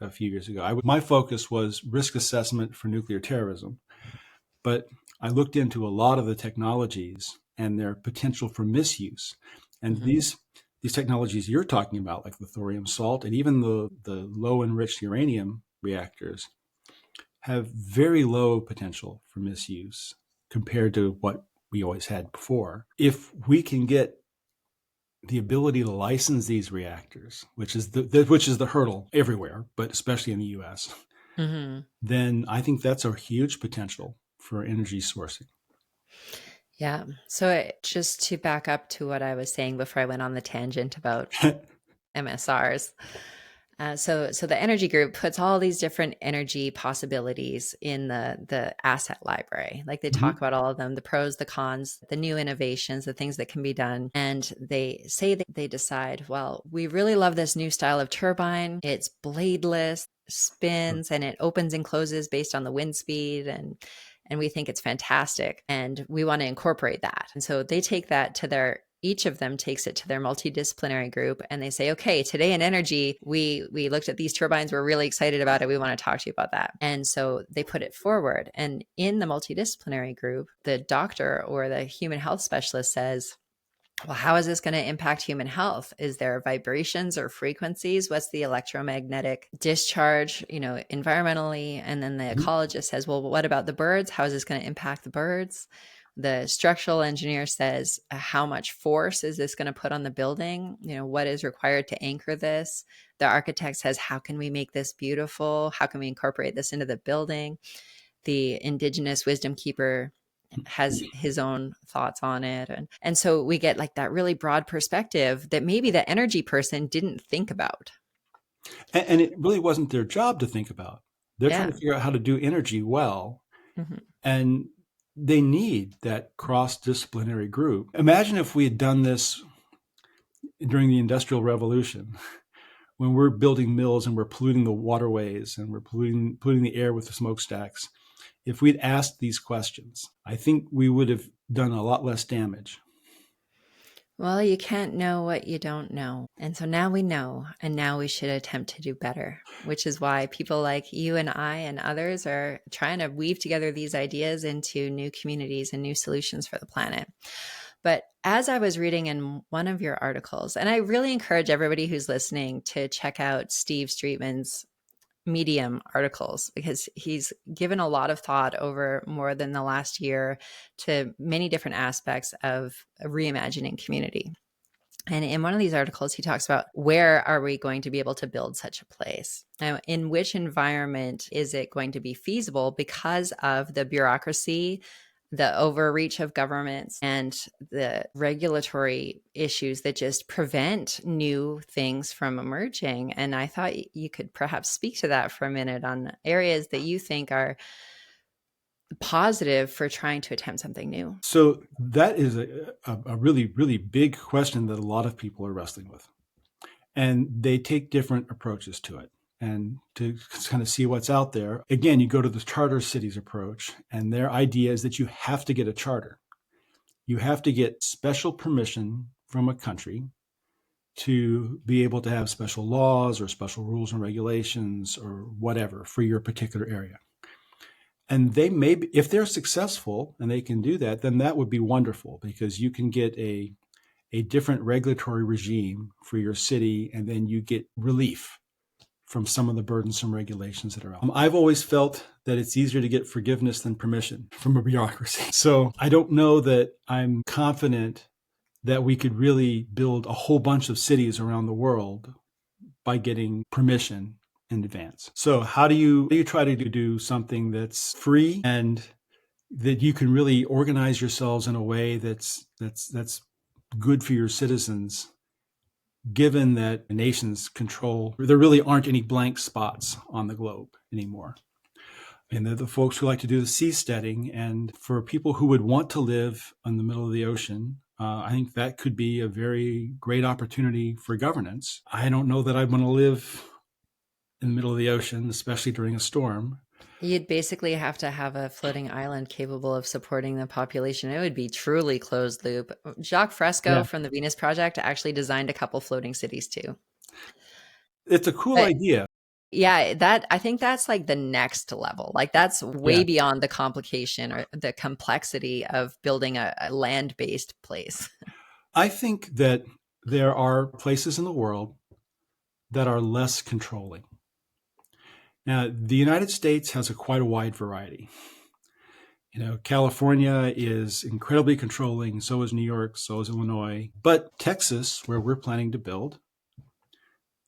a few years ago. My focus was risk assessment for nuclear terrorism, but I looked into a lot of the technologies and their potential for misuse. And these technologies you're talking about, like the thorium salt and even the low enriched uranium reactors, have very low potential for misuse compared to what we always had before. If we can get the ability to license these reactors, which is the hurdle everywhere, but especially in the US, then I think that's a huge potential for energy sourcing. Yeah. So just to back up to what I was saying before I went on the tangent about MSRs. So the energy group puts all these different energy possibilities in the asset library. Like they talk about all of them, the pros, the cons, the new innovations, the things that can be done. And they say that they decide, well, we really love this new style of turbine. It's bladeless, spins, and it opens and closes based on the wind speed. And we think it's fantastic. And we want to incorporate that. And so they take that to their each of them takes it to their multidisciplinary group and they say, okay, today in energy, we looked at these turbines. We're really excited about it. We want to talk to you about that. And so they put it forward. And in the multidisciplinary group, the doctor or the human health specialist says, well, how is this going to impact human health? Is there vibrations or frequencies? What's the electromagnetic discharge, environmentally? And then the ecologist says, well, what about the birds? How is this going to impact the birds? The structural engineer says, how much force is this going to put on the building? What is required to anchor this? The architect says, how can we make this beautiful? How can we incorporate this into the building? The indigenous wisdom keeper has his own thoughts on it. And so we get like that really broad perspective that maybe the energy person didn't think about. And it really wasn't their job to think about. They're trying to figure out how to do energy well. Mm-hmm. And they need that cross-disciplinary group. Imagine if we had done this during the Industrial Revolution, when we're building mills and we're polluting the waterways and we're polluting the air with the smokestacks. If we'd asked these questions, I think we would have done a lot less damage. Well, you can't know what you don't know. And so now we know, and now we should attempt to do better, which is why people like you and I and others are trying to weave together these ideas into new communities and new solutions for the planet. But as I was reading in one of your articles, and I really encourage everybody who's listening to check out Steve Streetman's Medium articles, because he's given a lot of thought over more than the last year to many different aspects of a reimagining community. And in one of these articles, he talks about where are we going to be able to build such a place? Now, in which environment is it going to be feasible because of the bureaucracy, the overreach of governments, and the regulatory issues that just prevent new things from emerging. And I thought you could perhaps speak to that for a minute on areas that you think are positive for trying to attempt something new. So that is a really, really big question that a lot of people are wrestling with. And they take different approaches to it. And to kind of see what's out there, again, you go to the charter cities approach, and their idea is that you have to get a charter. You have to get special permission from a country to be able to have special laws or special rules and regulations or whatever for your particular area. And they may be, if they're successful and they can do that, then that would be wonderful, because you can get a different regulatory regime for your city, and then you get relief from some of the burdensome regulations that are out. I've always felt that it's easier to get forgiveness than permission from a bureaucracy. So I don't know that I'm confident that we could really build a whole bunch of cities around the world by getting permission in advance. So how do you try to do something that's free and that you can really organize yourselves in a way that's good for your citizens, given that nations control, there really aren't any blank spots on the globe anymore. And they're the folks who like to do the seasteading. And for people who would want to live in the middle of the ocean, I think that could be a very great opportunity for governance. I don't know that I'd want to live in the middle of the ocean, especially during a storm. You'd basically have to have a floating island capable of supporting the population. It would be truly closed loop. Jacques Fresco from the Venus Project actually designed a couple floating cities too. It's a cool idea. Yeah, I think that's like the next level. Like that's way beyond the complication or the complexity of building a land-based place. I think that there are places in the world that are less controlling. Now, the United States has quite a wide variety. California is incredibly controlling, so is New York, so is Illinois. But Texas, where we're planning to build,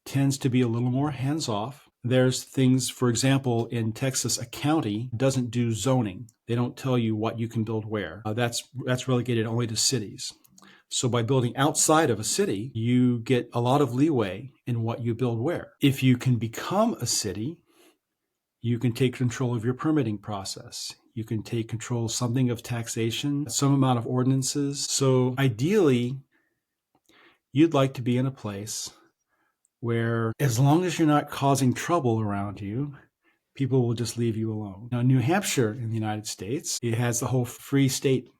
tends to be a little more hands-off. There's things, for example, in Texas, a county doesn't do zoning. They don't tell you what you can build where. That's relegated only to cities. So by building outside of a city, you get a lot of leeway in what you build where. If you can become a city, you can take control of your permitting process. You can take control of something of taxation, some amount of ordinances. So ideally, you'd like to be in a place where, as long as you're not causing trouble around you, people will just leave you alone. Now, New Hampshire in the United States, it has the whole Free State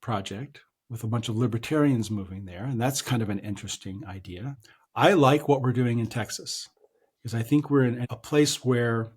Project, with a bunch of libertarians moving there. And that's kind of an interesting idea. I like what we're doing in Texas because I think we're in a place where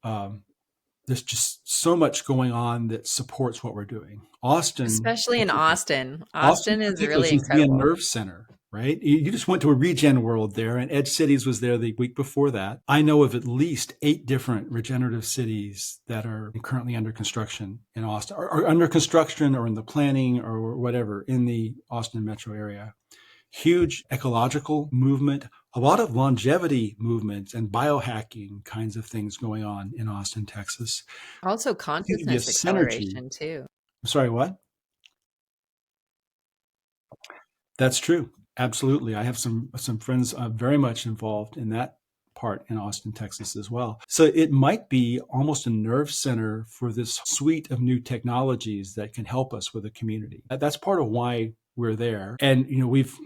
there's just so much going on that supports what we're doing. Especially in Austin. Austin Austin is particularly really seems to be a incredible. nerve center, right? You just went to a Regen World there, and Edge Cities was there the week before that. I know of at least 8 different regenerative cities that are currently under construction in Austin, or under construction or in the planning or whatever in the Austin metro area. Huge ecological movement, a lot of longevity movements and biohacking kinds of things going on in Austin, Texas. Also It seems to be a consciousness synergy. acceleration too. I'm sorry, what? That's true. Absolutely. I have some friends very much involved in that part in Austin, Texas as well. So it might be almost a nerve center for this suite of new technologies that can help us with a community. That's part of why we're there. And we've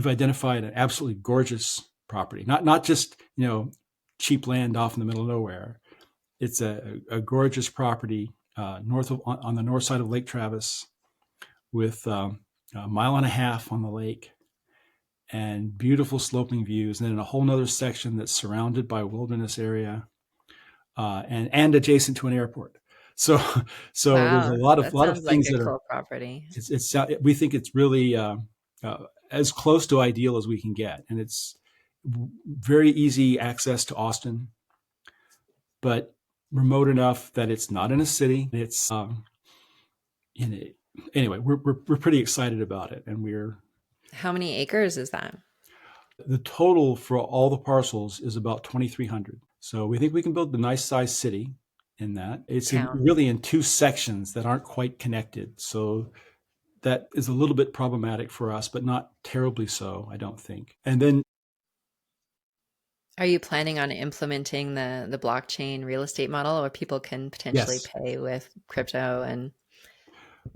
identified an absolutely gorgeous property. Not just, cheap land off in the middle of nowhere. It's a gorgeous property on the north side of Lake Travis with a mile and a half on the lake and beautiful sloping views, and then a whole nother section that's surrounded by wilderness area and adjacent to an airport. So there's a Wow, lot of that sounds like things a that are. cool property. We think it's really as close to ideal as we can get, and it's very easy access to Austin, but remote enough that it's not in a city. It's anyway, we're pretty excited about it, and How many acres is that? the total for all the parcels is about 2,300. So we think we can build a nice sized city in that. It's Town. really in 2 sections that aren't quite connected. So that is a little bit problematic for us, but not terribly so, I don't think. And then Are you planning on implementing the blockchain real estate model where people can potentially yes, pay with crypto and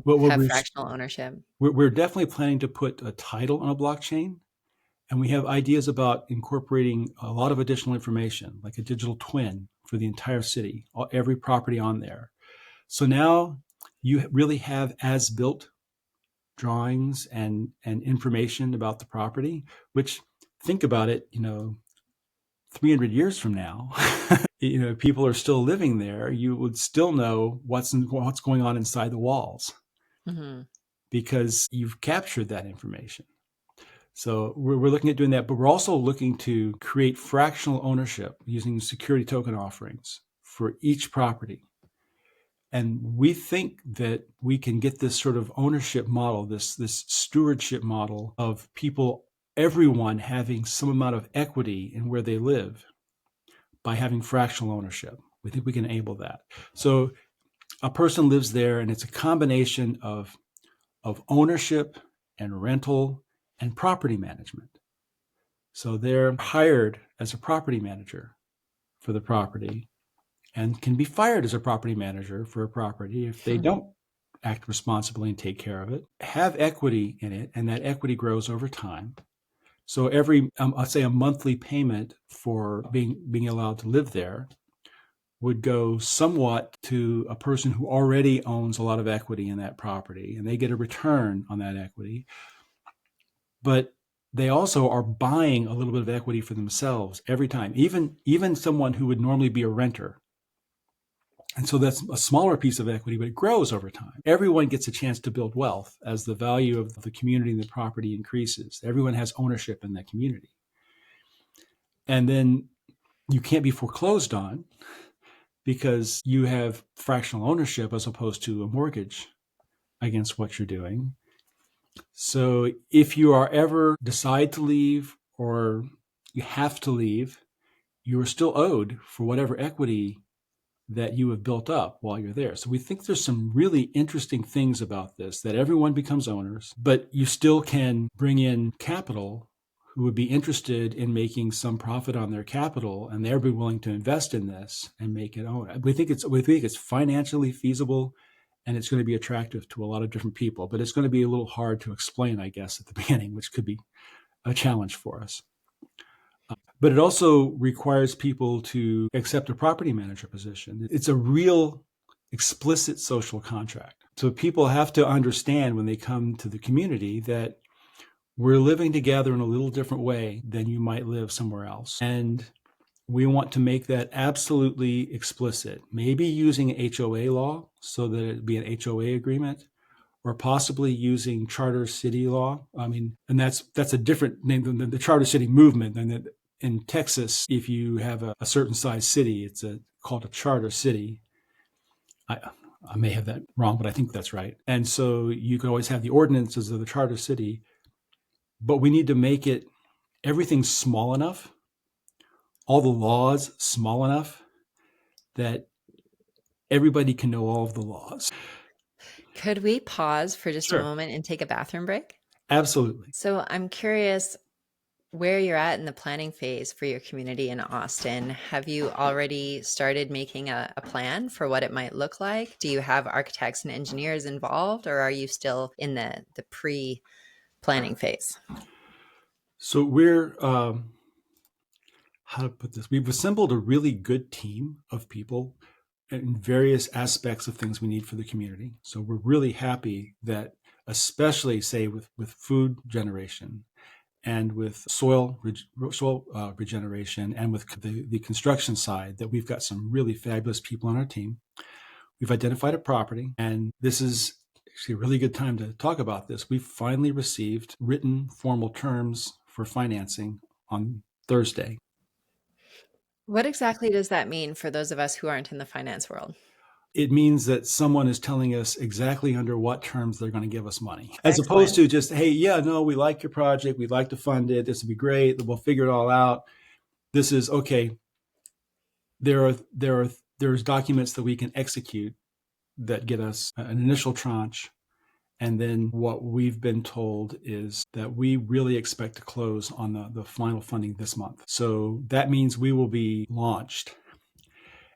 what have fractional ownership? we're definitely planning to put a title on a blockchain. And we have ideas about incorporating a lot of additional information, like a digital twin for the entire city, every property on there. So now you really have as-built drawings and information about the property, which, think about it, 300 years from now, people are still living there. You would still know what's going on inside the walls Mm-hmm. because you've captured that information. So we're looking at doing that, but we're also looking to create fractional ownership using security token offerings for each property. And we think that we can get this sort of ownership model, this stewardship model of people, everyone having some amount of equity in where they live by having fractional ownership. We think we can enable that. So a person lives there, and it's a combination of ownership and rental and property management. So they're hired as a property manager for the property and can be fired as a property manager for a property if they don't act responsibly and take care of it, have equity in it, and that equity grows over time. So every, let's say, a monthly payment for being allowed to live there would go somewhat to a person who already owns a lot of equity in that property, and they get a return on that equity. But they also are buying a little bit of equity for themselves every time, even someone who would normally be a renter. And so that's a smaller piece of equity, but it grows over time. Everyone gets a chance to build wealth as the value of the community and the property increases. Everyone has ownership in that community. And then you can't be foreclosed on because you have fractional ownership as opposed to a mortgage against what you're doing. So if you are ever decide to leave or you have to leave, you are still owed for whatever equity that you have built up while you're there. So we think there's some really interesting things about this, that everyone becomes owners, but you still can bring in capital who would be interested in making some profit on their capital, and they'll be willing to invest in this and make it own. We think it's financially feasible, and it's going to be attractive to a lot of different people, but it's going to be a little hard to explain, I guess, at the beginning, which could be a challenge for us. But it also requires people to accept a property manager position. It's a real explicit social contract So people have to understand when they come to the community that we're living together in a little different way than you might live somewhere else. And we want to make that absolutely explicit, maybe using HOA law so that it be an HOA agreement, or possibly using charter city law. I mean, and that's a different name than the charter city movement. And in Texas, if you have a certain size city, it's called a charter city. I may have that wrong, but I think that's right. And so you can always have the ordinances of the charter city, but we need to make it everything small enough, all the laws small enough that everybody can know all of the laws. Could we pause for just a Sure. moment and take a bathroom break? Absolutely. So I'm curious where you're at in the planning phase for your community in Austin. Have you already started making a plan for what it might look like? Do you have architects and engineers involved, or are you still in the pre-planning phase? So we're, how to put this? We've assembled a really good team of people in various aspects of things we need for the community. So we're really happy that, especially say with food generation and with soil regeneration and with the construction side, that we've got some really fabulous people on our team. We've identified a property, and this is actually a really good time to talk about this. We've finally received written formal terms for financing on Thursday. What exactly does that mean for those of us who aren't in the finance world? It means that someone is telling us exactly under what terms they're going to give us money, as Excellent. opposed to just, hey, yeah, no, we like your project. We'd like to fund it. This would be great. We'll figure it all out. This is okay. There's documents that we can execute that get us an initial tranche. And then what we've been told is that we really expect to close on the final funding this month. So that means we will be launched.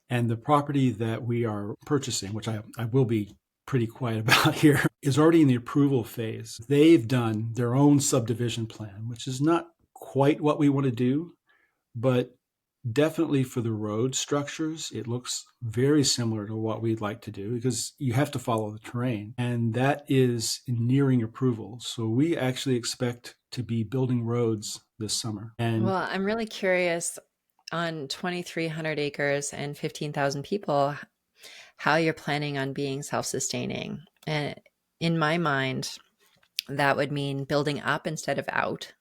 And the property that we are purchasing, which I will be pretty quiet about here, is already in the approval phase. They've done their own subdivision plan, which is not quite what we want to do, but definitely for the road structures, it looks very similar to what we'd like to do, because you have to follow the terrain. And that is nearing approval. So we actually expect to be building roads this summer. And Well, I'm really curious, on 2,300 acres and 15,000 people, how you're planning on being self-sustaining. And in my mind, that would mean building up instead of out,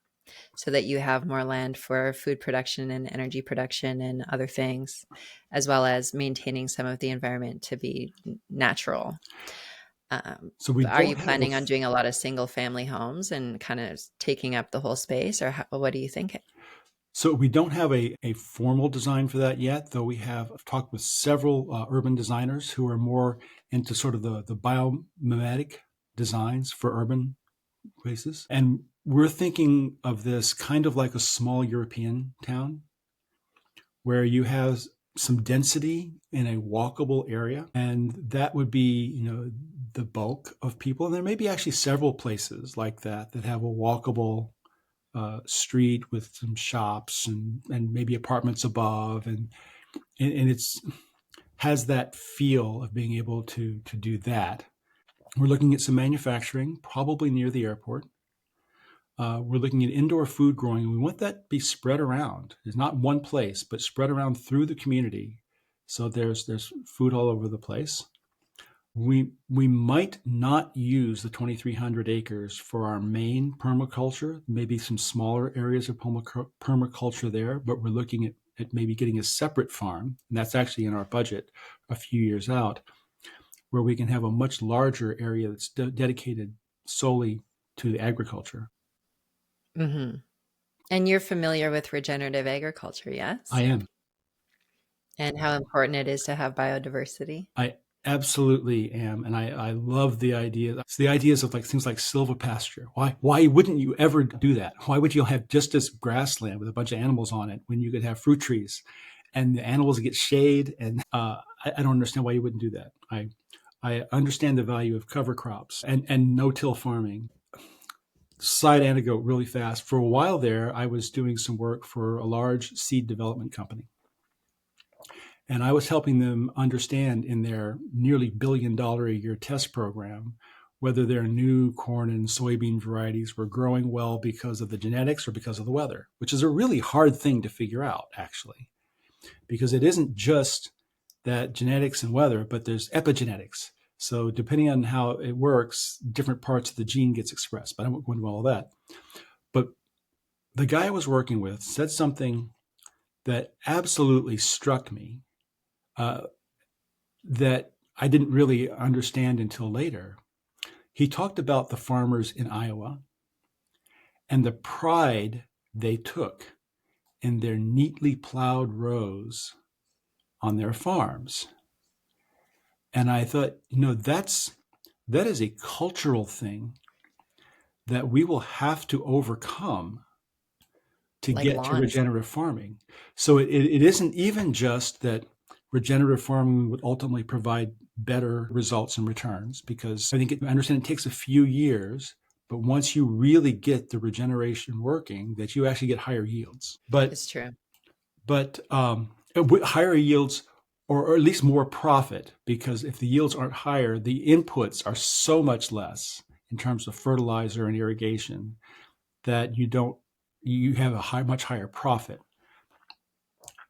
so that you have more land for food production and energy production and other things, as well as maintaining some of the environment to be natural. so we Are you don't have planning on doing a lot of single family homes and kind of taking up the whole space, or what do you think? So we don't have a formal design for that yet, though we have talked with several urban designers who are more into sort of the biomimetic designs for urban places. And we're thinking of this kind of like a small European town where you have some density in a walkable area. And that would be, the bulk of people. And there may be actually several places like that have a walkable street with some shops and maybe apartments above, and it's has that feel of being able to do that. We're looking at some manufacturing, probably near the airport. We're looking at indoor food growing, and we want that to be spread around. It's not one place, but spread around through the community. So there's food all over the place. We might not use the 2,300 acres for our main permaculture, maybe some smaller areas of permaculture there, but we're looking at maybe getting a separate farm, and that's actually in our budget a few years out, where we can have a much larger area that's dedicated solely to agriculture. Mm-hmm. And you're familiar with regenerative agriculture, yes? I am. And how important it is to have biodiversity? I absolutely am. And I love the idea. It's the ideas of like things like silvopasture. Why wouldn't you ever do that? Why would you have just this grassland with a bunch of animals on it when you could have fruit trees and the animals get shade? And I don't understand why you wouldn't do that. I understand the value of cover crops and no-till farming. Side anecdote really fast. For a while there, I was doing some work for a large seed development company. And I was helping them understand in their nearly $1 billion a year test program whether their new corn and soybean varieties were growing well because of the genetics or because of the weather, which is a really hard thing to figure out, actually, because it isn't just that genetics and weather, but there's epigenetics. So depending on how it works, different parts of the gene gets expressed, but I won't go into all of that. But the guy I was working with said something that absolutely struck me, that I didn't really understand until later. He talked about the farmers in Iowa and the pride they took in their neatly plowed rows on their farms. And I thought, that is a cultural thing that we will have to overcome to Like get to lawns. regenerative farming. So it isn't even just that regenerative farming would ultimately provide better results and returns, because I understand it takes a few years, but once you really get the regeneration working, that you actually get higher yields. It's true. But higher yields, or at least more profit, because if the yields aren't higher, the inputs are so much less in terms of fertilizer and irrigation that you have a much higher profit.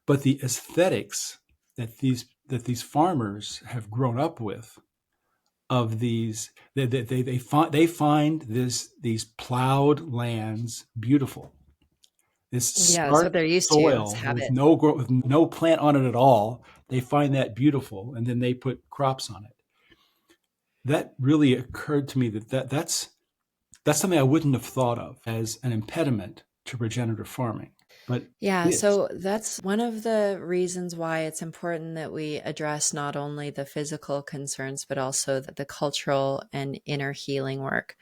But the aesthetics that these farmers have grown up with, of these, they find these plowed lands beautiful. This Yeah, that's stark what they're used to. It's soil with habit. with no plant on it at all, they find that beautiful, and then they put crops on it. That really occurred to me that's something I wouldn't have thought of as an impediment to regenerative farming, but Yeah, it is. so that's one of the reasons why it's important that we address not only the physical concerns, but also the cultural and inner healing work.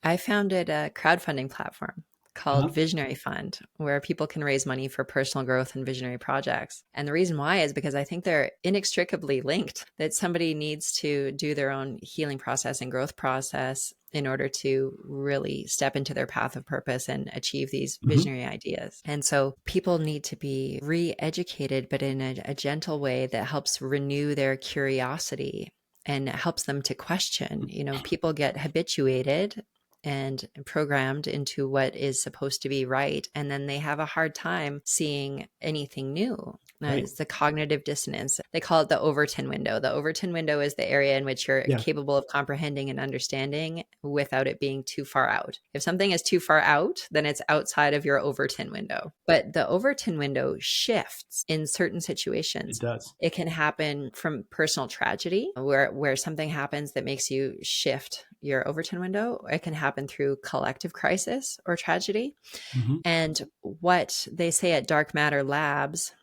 I founded a crowdfunding platform called Uh-huh. Visionary Fund, where people can raise money for personal growth and visionary projects. And the reason why is because I think they're inextricably linked, that somebody needs to do their own healing process and growth process in order to really step into their path of purpose and achieve these visionary ideas. And so people need to be re-educated, but in a gentle way that helps renew their curiosity and helps them to question. People get habituated and programmed into what is supposed to be right, and then they have a hard time seeing anything new. Right. It's the cognitive dissonance. They call it the Overton window. The Overton window is the area in which you're capable of comprehending and understanding without it being too far out. If something is too far out, then it's outside of your Overton window. But the Overton window shifts in certain situations. It does. It can happen from personal tragedy, where something happens that makes you shift your Overton window. It can happen through collective crisis or tragedy. Mm-hmm. And what they say at Dark Matter Labs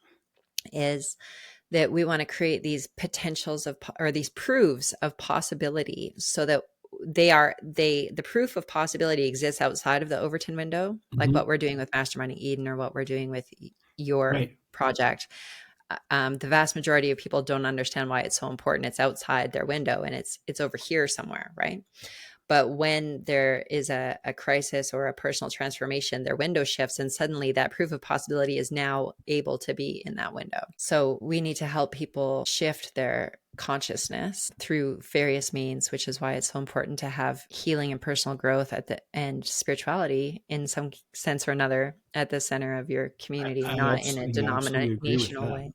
is that we want to create these potentials or these proofs of possibility, so that the proof of possibility exists outside of the Overton window, Mm-hmm. like what we're doing with Masterminding Eden, or what we're doing with your project. The vast majority of people don't understand why it's so important. It's outside their window, and it's over here somewhere, right? But when there is a crisis or a personal transformation, their window shifts, and suddenly that proof of possibility is now able to be in that window. So we need to help people shift their consciousness through various means, which is why it's so important to have healing and personal growth and spirituality in some sense or another at the center of your community, not in a denominational way.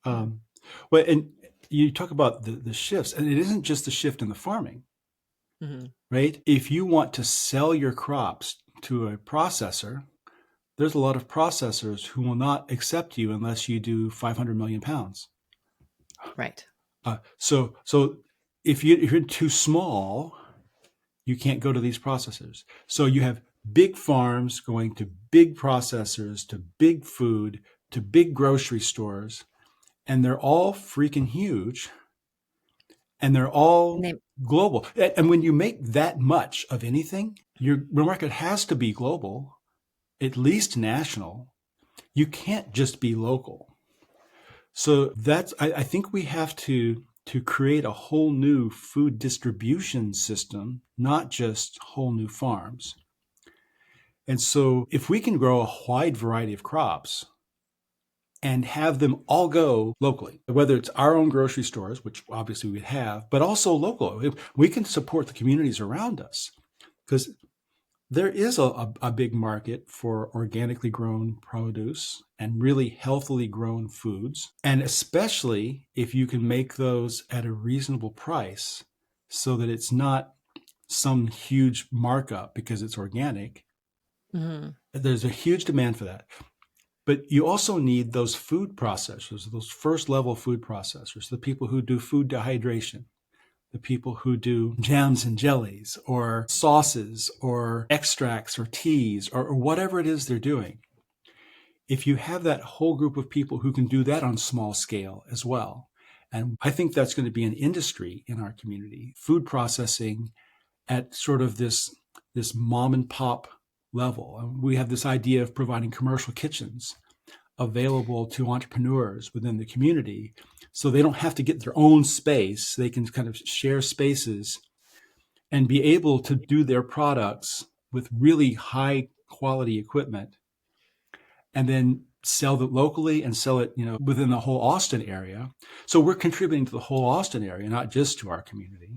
Well, and you talk about the shifts, and it isn't just the shift in the farming. Mm-hmm. Right? If you want to sell your crops to a processor, there's a lot of processors who will not accept you unless you do 500 million pounds. Right. So if you're too small, you can't go to these processors. So you have big farms going to big processors, to big food, to big grocery stores, and they're all freaking huge. And they're all global. And when you make that much of anything, your market has to be global, at least national. You can't just be local. So I think we have to create a whole new food distribution system, not just whole new farms. And so if we can grow a wide variety of crops, and have them all go locally, whether it's our own grocery stores, which obviously we have, but also local. We can support the communities around us, because there is a big market for organically grown produce and really healthily grown foods. And especially if you can make those at a reasonable price so that it's not some huge markup because it's organic. Mm-hmm. There's a huge demand for that. But you also need those food processors, those first level food processors, the people who do food dehydration, the people who do jams and jellies or sauces or extracts or teas or whatever it is they're doing. If you have that whole group of people who can do that on small scale as well, and I think that's going to be an industry in our community, food processing at sort of this mom and pop level. We have this idea of providing commercial kitchens available to entrepreneurs within the community, so they don't have to get their own space. They can kind of share spaces and be able to do their products with really high quality equipment, and then sell it locally and sell it, within the whole Austin area. So we're contributing to the whole Austin area, not just to our community.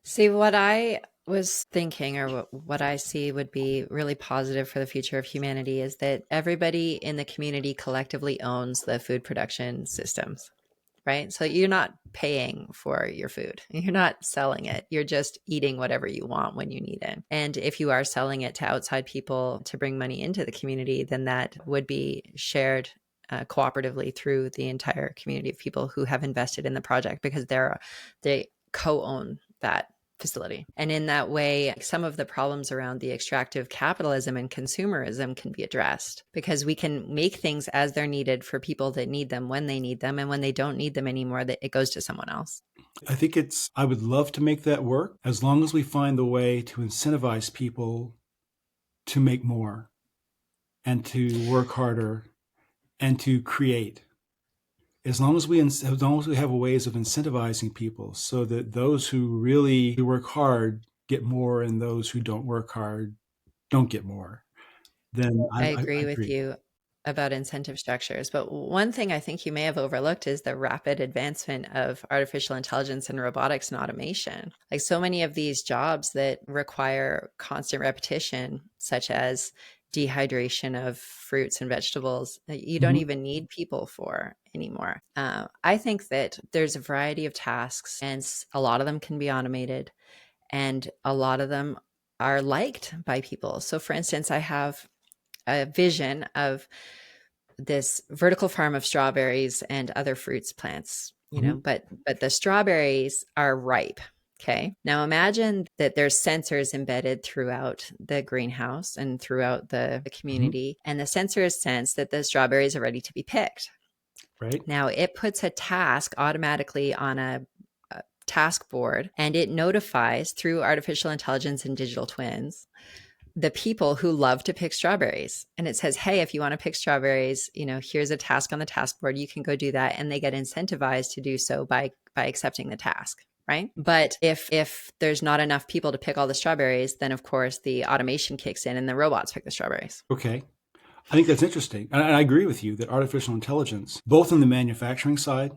See, what I was thinking, or what I see would be really positive for the future of humanity, is that everybody in the community collectively owns the food production systems, right? So you're not paying for your food. You're not selling it. You're just eating whatever you want when you need it. And if you are selling it to outside people to bring money into the community, then that would be shared cooperatively through the entire community of people who have invested in the project, because they co-own that facility. And in that way, some of the problems around the extractive capitalism and consumerism can be addressed, because we can make things as they're needed for people that need them when they need them. And when they don't need them anymore, that it goes to someone else. I would love to make that work, as long as we find the way to incentivize people to make more and to work harder and to create. As long as we have ways of incentivizing people so that those who really work hard get more and those who don't work hard don't get more, then I agree with you about incentive structures. But one thing I think you may have overlooked is the rapid advancement of artificial intelligence and robotics and automation. Like, so many of these jobs that require constant repetition, such as dehydration of fruits and vegetables, you don't even need people for anymore. I think that there's a variety of tasks, and a lot of them can be automated, and a lot of them are liked by people. So for instance, I have a vision of this vertical farm of strawberries and other fruits plants, but the strawberries are ripe. Okay. Now imagine that there's sensors embedded throughout the greenhouse and throughout the community, and the sensors sense that the strawberries are ready to be picked. Right. Now it puts a task automatically on a task board, and it notifies through artificial intelligence and digital twins the people who love to pick strawberries. And it says, hey, if you want to pick strawberries, here's a task on the task board. You can go do that. And they get incentivized to do so by accepting the task. Right. But if there's not enough people to pick all the strawberries, then of course the automation kicks in and the robots pick the strawberries. Okay. I think that's interesting. And I agree with you that artificial intelligence, both in the manufacturing side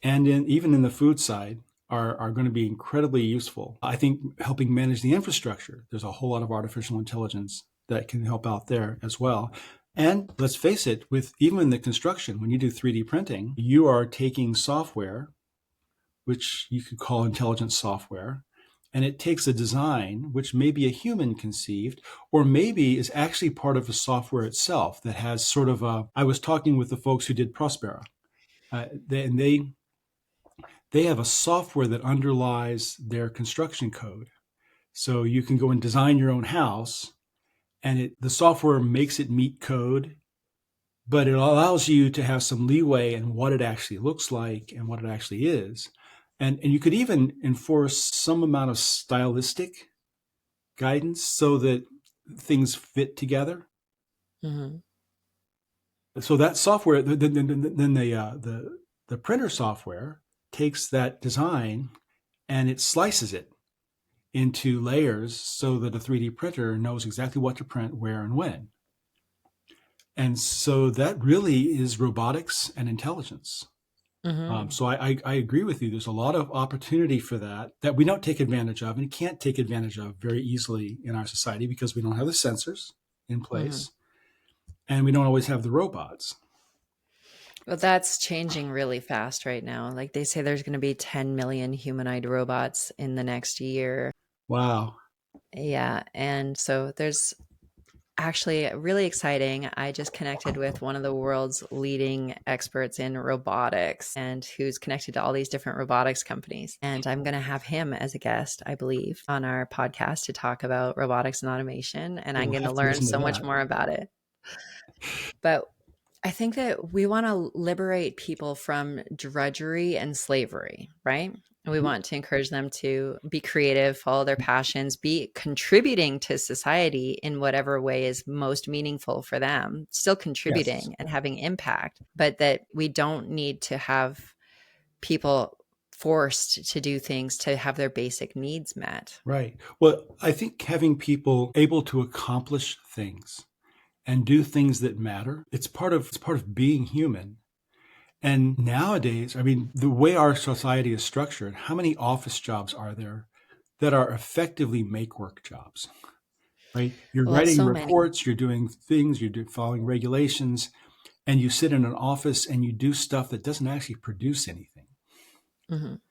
and even in the food side, are going to be incredibly useful. I think helping manage the infrastructure, there's a whole lot of artificial intelligence that can help out there as well. And let's face it, even in the construction, when you do 3D printing, you are taking software, which you could call intelligent software, and it takes a design, which may be a human conceived, or maybe is actually part of the software itself that has sort of I was talking with the folks who did Prospera, they have a software that underlies their construction code. So you can go and design your own house, and the software makes it meet code, but it allows you to have some leeway in what it actually looks like and what it actually is. And you could even enforce some amount of stylistic guidance so that things fit together. Mm-hmm. So that software, then the printer software takes that design and it slices it into layers so that a 3D printer knows exactly what to print, where, and when. And so that really is robotics and intelligence. Mm-hmm. So I agree with you. There's a lot of opportunity for that we don't take advantage of and can't take advantage of very easily in our society because we don't have the sensors in Mm-hmm. place and we don't always have the robots. Well, that's changing really fast right now. Like they say there's going to be 10 million humanoid robots in the next year. Wow. Yeah. And so there's actually really exciting. I just connected with one of the world's leading experts in robotics and who's connected to all these different robotics companies. And I'm going to have him as a guest, I believe, on our podcast to talk about robotics and automation. And I'm We'll going to have to learn listen to so much that. more about it. But I think that we want to liberate people from drudgery and slavery, right? And we Mhm. want to encourage them to be creative, follow their passions, be contributing to society in whatever way is most meaningful for them, still Yes. contributing and having impact, but that we don't need to have people forced to do things to have their basic needs met. Right. Well, I think having people able to accomplish things and do things that matter, it's part of being human. And nowadays, I mean, the way our society is structured, how many office jobs are there that are effectively make work jobs, right? You're Well, writing so many. reports, you're doing things, following regulations, and you sit in an office and you do stuff that doesn't actually produce anything. Mhm.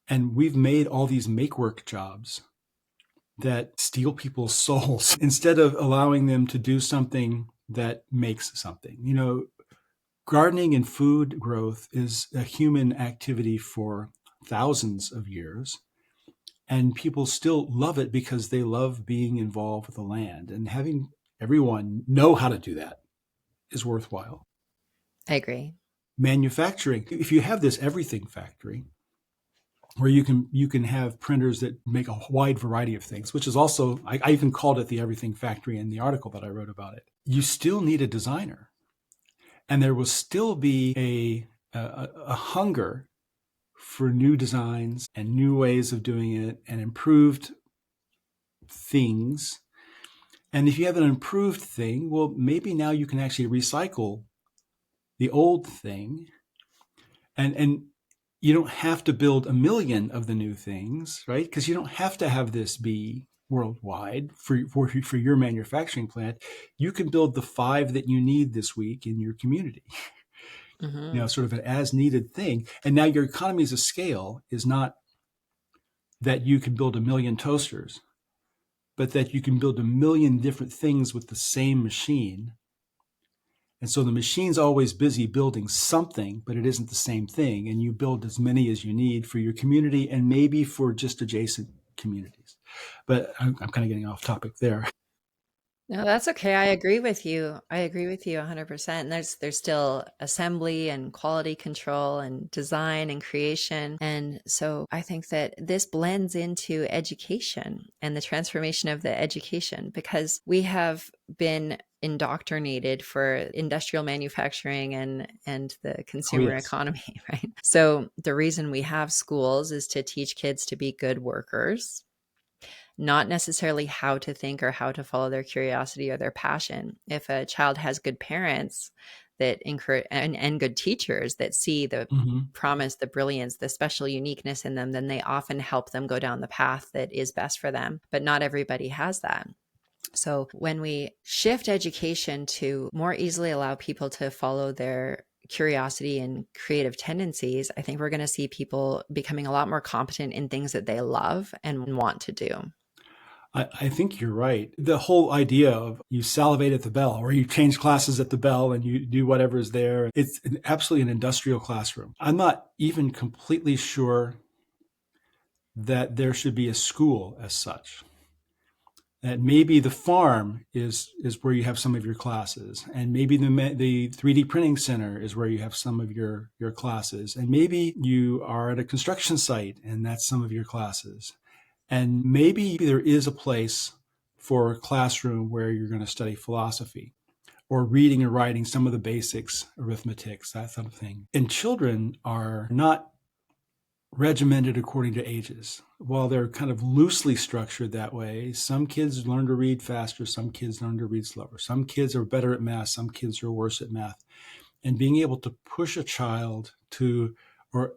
And we've made all these make work jobs that steal people's souls instead of allowing them to do something that makes something. Gardening and food growth is a human activity for thousands of years, and people still love it because they love being involved with the land. And having everyone know how to do that is worthwhile. I agree. Manufacturing, if you have this everything factory where you can have printers that make a wide variety of things, which is also I even called it the everything factory in the article that I wrote about it. You still need a designer, and there will still be a hunger for new designs and new ways of doing it and improved things. And if you have an improved thing, well, maybe now you can actually recycle the old thing, and you don't have to build a million of the new things, right? Because you don't have to have this be worldwide for your manufacturing plant. You can build the 5 that you need this week in your community, Hmm. sort of an as needed thing. And now your economies of scale is not that you can build a million toasters, but that you can build a million different things with the same machine. And so the machine's always busy building something, but it isn't the same thing. And you build as many as you need for your community and maybe for just adjacent communities. But I'm kind of getting off topic there. No, that's okay. I agree with you. I agree with you 100%. And there's still assembly and quality control and design and creation. And so I think that this blends into education and the transformation of the education because we have been indoctrinated for industrial manufacturing and the Oh, consumer yes. economy, right? So the reason we have schools is to teach kids to be good workers, not necessarily how to think or how to follow their curiosity or their passion. If a child has good parents that encourage and good teachers that see the Mm-hmm. promise, the brilliance, the special uniqueness in them, then they often help them go down the path that is best for them. But not everybody has that. So when we shift education to more easily allow people to follow their curiosity and creative tendencies, I think we're going to see people becoming a lot more competent in things that they love and want to do. I think you're right. The whole idea of you salivate at the bell or you change classes at the bell and you do whatever's there, it's absolutely an industrial classroom. I'm not even completely sure that there should be a school as such. That maybe the farm is where you have some of your classes, and maybe the 3D printing center is where you have some of your classes, and maybe you are at a construction site and that's some of your classes. And maybe there is a place for a classroom where you're going to study philosophy or reading and writing some of the basics, arithmetics, that sort of thing. And children are not regimented according to ages. While they're kind of loosely structured that way, some kids learn to read faster, some kids learn to read slower. Some kids are better at math, some kids are worse at math. And being able to push a child to, or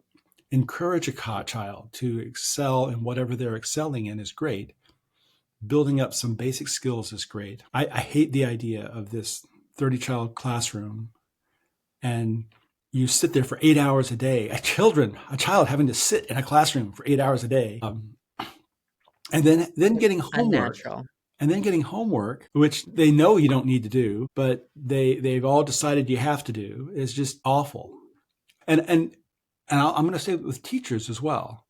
encourage a child to excel in whatever they're excelling in is great. Building up some basic skills is great. I hate the idea of this 30-child classroom and you sit there for 8 hours a day. A child having to sit in a classroom for 8 hours a day, and then getting homework, Unnatural. and then getting homework, which they know you don't need to do, but they've all decided you have to do, is just awful. And I'm going to say with teachers as well.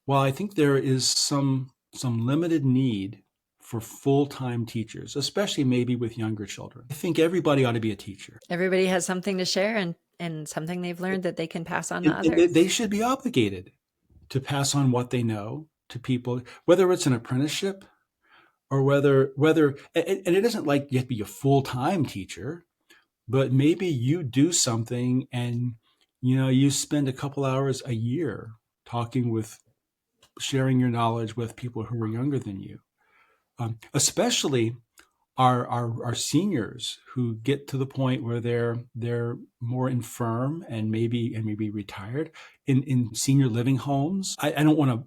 While I think there is some limited need for full-time teachers, especially maybe with younger children, I think everybody ought to be a teacher. Everybody has something to share and something they've learned that they can pass on to others. They should be obligated to pass on what they know to people, whether it's an apprenticeship or whether, and it isn't like you have to be a full-time teacher, but maybe you do something and, you spend a couple hours a year sharing your knowledge with people who are younger than you. Especially our seniors who get to the point where they're more infirm and maybe retired in senior living homes. I don't want to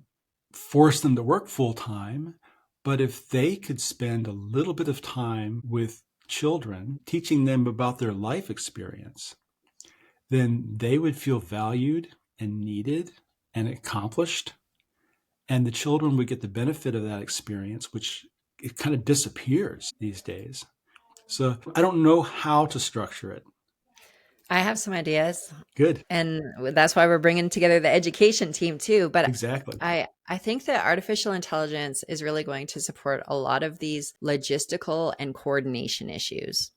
force them to work full time, but if they could spend a little bit of time with children, teaching them about their life experience, then they would feel valued and needed and accomplished. And the children would get the benefit of that experience, which it kind of disappears these days. So I don't know how to structure it. I have some ideas. Good. And that's why we're bringing together the education team too. But exactly. I think that artificial intelligence is really going to support a lot of these logistical and coordination issues.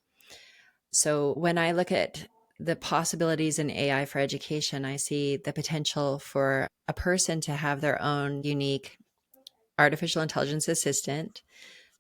So when I look at the possibilities in AI for education, I see the potential for a person to have their own unique artificial intelligence assistant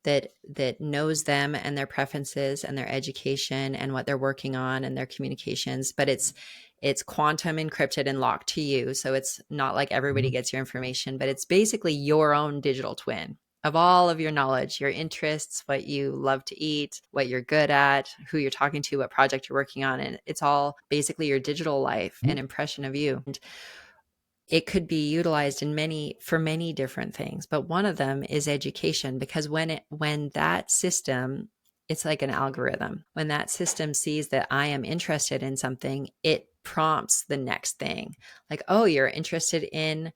that knows them and their preferences and their education and what they're working on and their communications, but it's quantum encrypted and locked to you. So it's not like everybody gets your information, but it's basically your own digital twin of all of your knowledge, your interests, what you love to eat, what you're good at, who you're talking to, what project you're working on. And it's all basically your digital life and impression of you. And it could be utilized for many different things, but one of them is education, because when that system, it's like an algorithm. When that system sees that I am interested in something, it prompts the next thing. Like, oh, you're interested in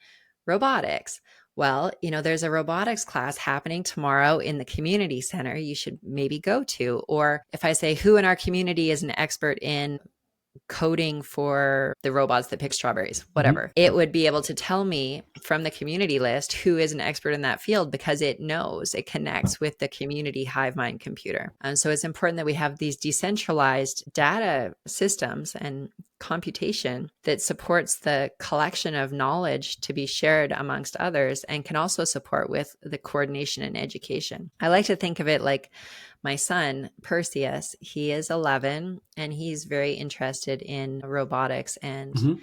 robotics. Well, there's a robotics class happening tomorrow in the community center you should maybe go to. Or if I say, who in our community is an expert in coding for the robots that pick strawberries, whatever, it would be able to tell me from the community list who is an expert in that field, because it knows, it connects with the community hive mind computer. And so it's important that we have these decentralized data systems and computation that supports the collection of knowledge to be shared amongst others and can also support with the coordination and education. I like to think of it like my son, Perseus. He is 11 and he's very interested in robotics and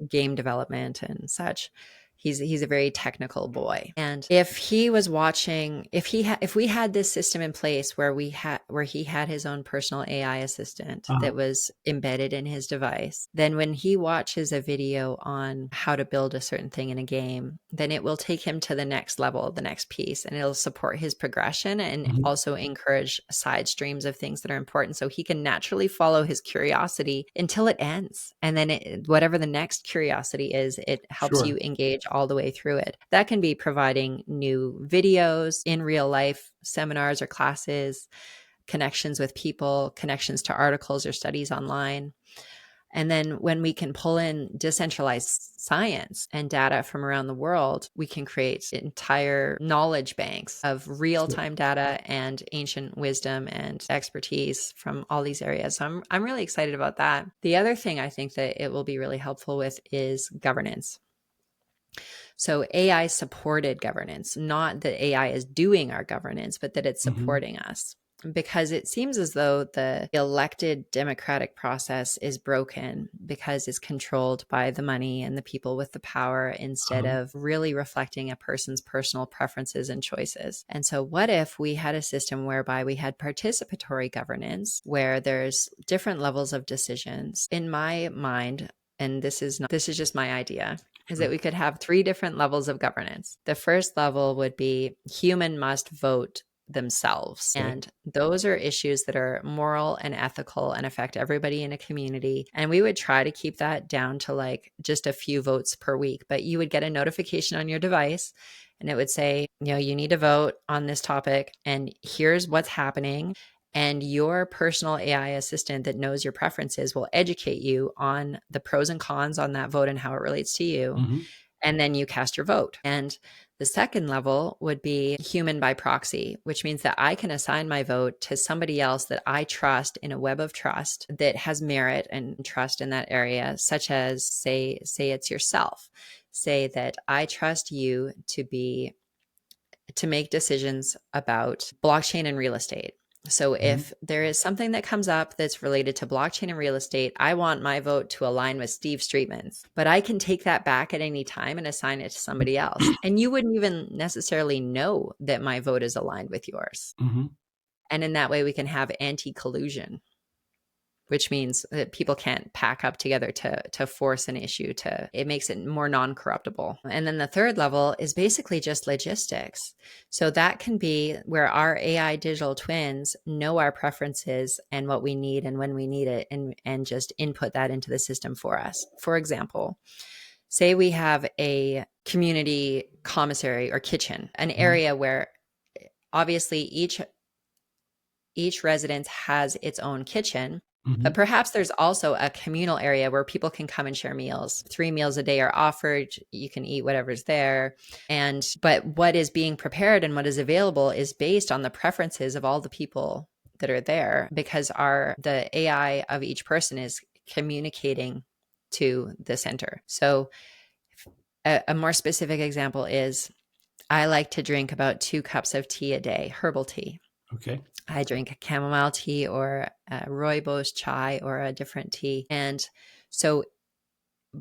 game development and such. He's a very technical boy. And if he was watching, if we had this system in place where he had his own personal AI assistant that was embedded in his device, then when he watches a video on how to build a certain thing in a game, then it will take him to the next level, the next piece, and it'll support his progression and also encourage side streams of things that are important, so he can naturally follow his curiosity until it ends. And then whatever the next curiosity is, it helps you engage all the way through it. That can be providing new videos, in real life seminars or classes, connections with people, connections to articles or studies online. And then when we can pull in decentralized science and data from around the world, we can create entire knowledge banks of real-time data and ancient wisdom and expertise from all these areas. So I'm really excited about that. The other thing I think that it will be really helpful with is governance. So AI supported governance, not that AI is doing our governance, but that it's supporting us. because it seems as though the elected democratic process is broken because it's controlled by the money and the people with the power instead of really reflecting a person's personal preferences and choices. And so what if we had a system whereby we had participatory governance where there's different levels of decisions? In my mind, and this is just my idea, is that we could have 3 different levels of governance. The first level would be human must vote themselves. Okay. And those are issues that are moral and ethical and affect everybody in a community. And we would try to keep that down to like just a few votes per week. But you would get a notification on your device and it would say, you need to vote on this topic and here's what's happening. And your personal AI assistant that knows your preferences will educate you on the pros and cons on that vote and how it relates to you. Mm-hmm. And then you cast your vote. And the second level would be human by proxy, which means that I can assign my vote to somebody else that I trust in a web of trust that has merit and trust in that area, such as say it's yourself. Say that I trust you to make decisions about blockchain and real estate. So if there is something that comes up that's related to blockchain and real estate, I want my vote to align with Steve Streetman's, but I can take that back at any time and assign it to somebody else. And you wouldn't even necessarily know that my vote is aligned with yours. Mm-hmm. And in that way, we can have anti-collusion, which means that people can't pack up together to force an issue. It makes it more non-corruptible. And then the third level is basically just logistics. So that can be where our AI digital twins know our preferences and what we need and when we need it, and just input that into the system for us. For example, say we have a community commissary or kitchen, an area where obviously each residence has its own kitchen. But perhaps there's also a communal area where people can come and share meals. 3 meals a day are offered. You can eat whatever's there. But what is being prepared and what is available is based on the preferences of all the people that are there, because the AI of each person is communicating to the center. So a more specific example is I like to drink about 2 cups of tea a day, herbal tea. Okay. I drink a chamomile tea or a rooibos chai or a different tea. And so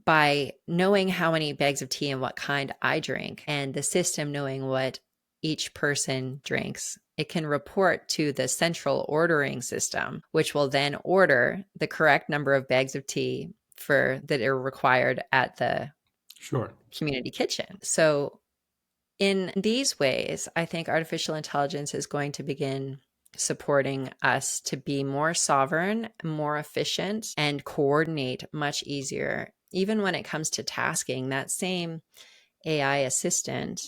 by knowing how many bags of tea and what kind I drink, and the system knowing what each person drinks, it can report to the central ordering system, which will then order the correct number of bags of tea that are required at the community kitchen. So in these ways, I think artificial intelligence is going to begin supporting us to be more sovereign, more efficient, and coordinate much easier. Even when it comes to tasking, that same AI assistant,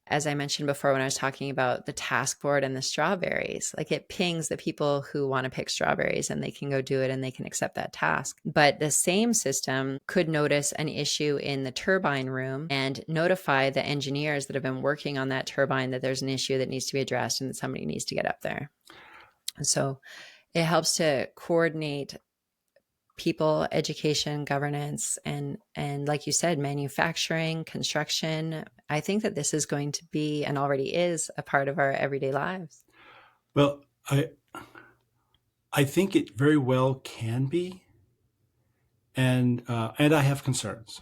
as I mentioned before when I was talking about the task board and the strawberries, like it pings the people who want to pick strawberries and they can go do it and they can accept that task. But the same system could notice an issue in the turbine room and notify the engineers that have been working on that turbine that there's an issue that needs to be addressed and that somebody needs to get up there. So it helps to coordinate people, education, governance, and like you said, manufacturing, construction. I think that this is going to be, and already is, a part of our everyday lives. Well, I think it very well can be, and I have concerns.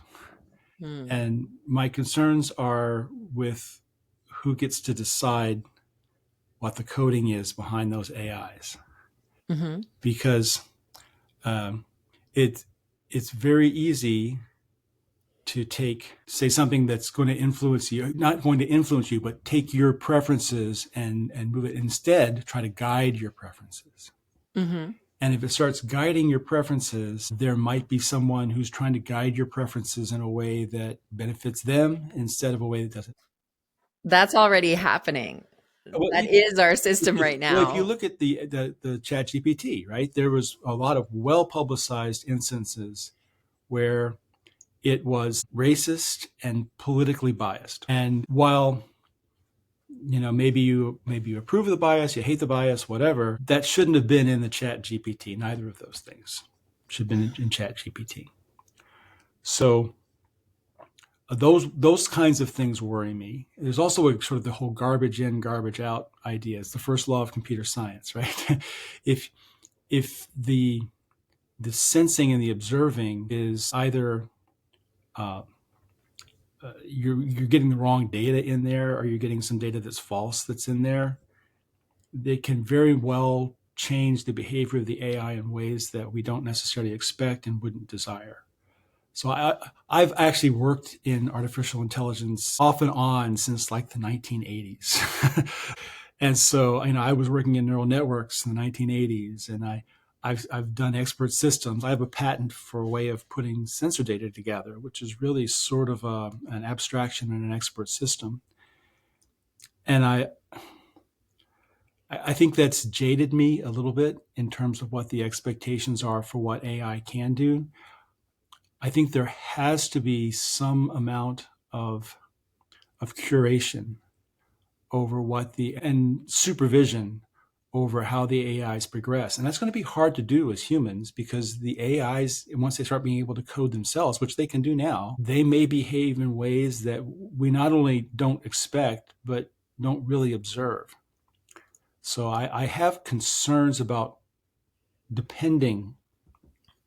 And my concerns are with who gets to decide what the coding is behind those AIs, because it's very easy to say something that's going to influence you, not going to influence you, but take your preferences and move it. Instead, try to guide your preferences. And if it starts guiding your preferences, there might be someone who's trying to guide your preferences in a way that benefits them instead of a way that doesn't. That's already happening. That is our system right now. Well, if you look at the ChatGPT, right, there was a lot of well-publicized instances where it was racist and politically biased. And while maybe you approve of the bias, you hate the bias, whatever, that shouldn't have been in the ChatGPT. Neither of those things should have been in ChatGPT. So those kinds of things worry me. There's also sort of the whole garbage in, garbage out idea. It's the first law of computer science, right? if the sensing and the observing is either you're getting the wrong data in there, or you're getting some data that's false that's in there, they can very well change the behavior of the AI in ways that we don't necessarily expect and wouldn't desire. So I've actually worked in artificial intelligence off and on since like the 1980s. And so, I was working in neural networks in the 1980s, and I've done expert systems. I have a patent for a way of putting sensor data together, which is really sort of an abstraction in an expert system. And I think that's jaded me a little bit in terms of what the expectations are for what AI can do. I think there has to be some amount of curation over and supervision over how the AIs progress. And that's going to be hard to do as humans, because the AIs, once they start being able to code themselves, which they can do now, they may behave in ways that we not only don't expect, but don't really observe. So I have concerns about depending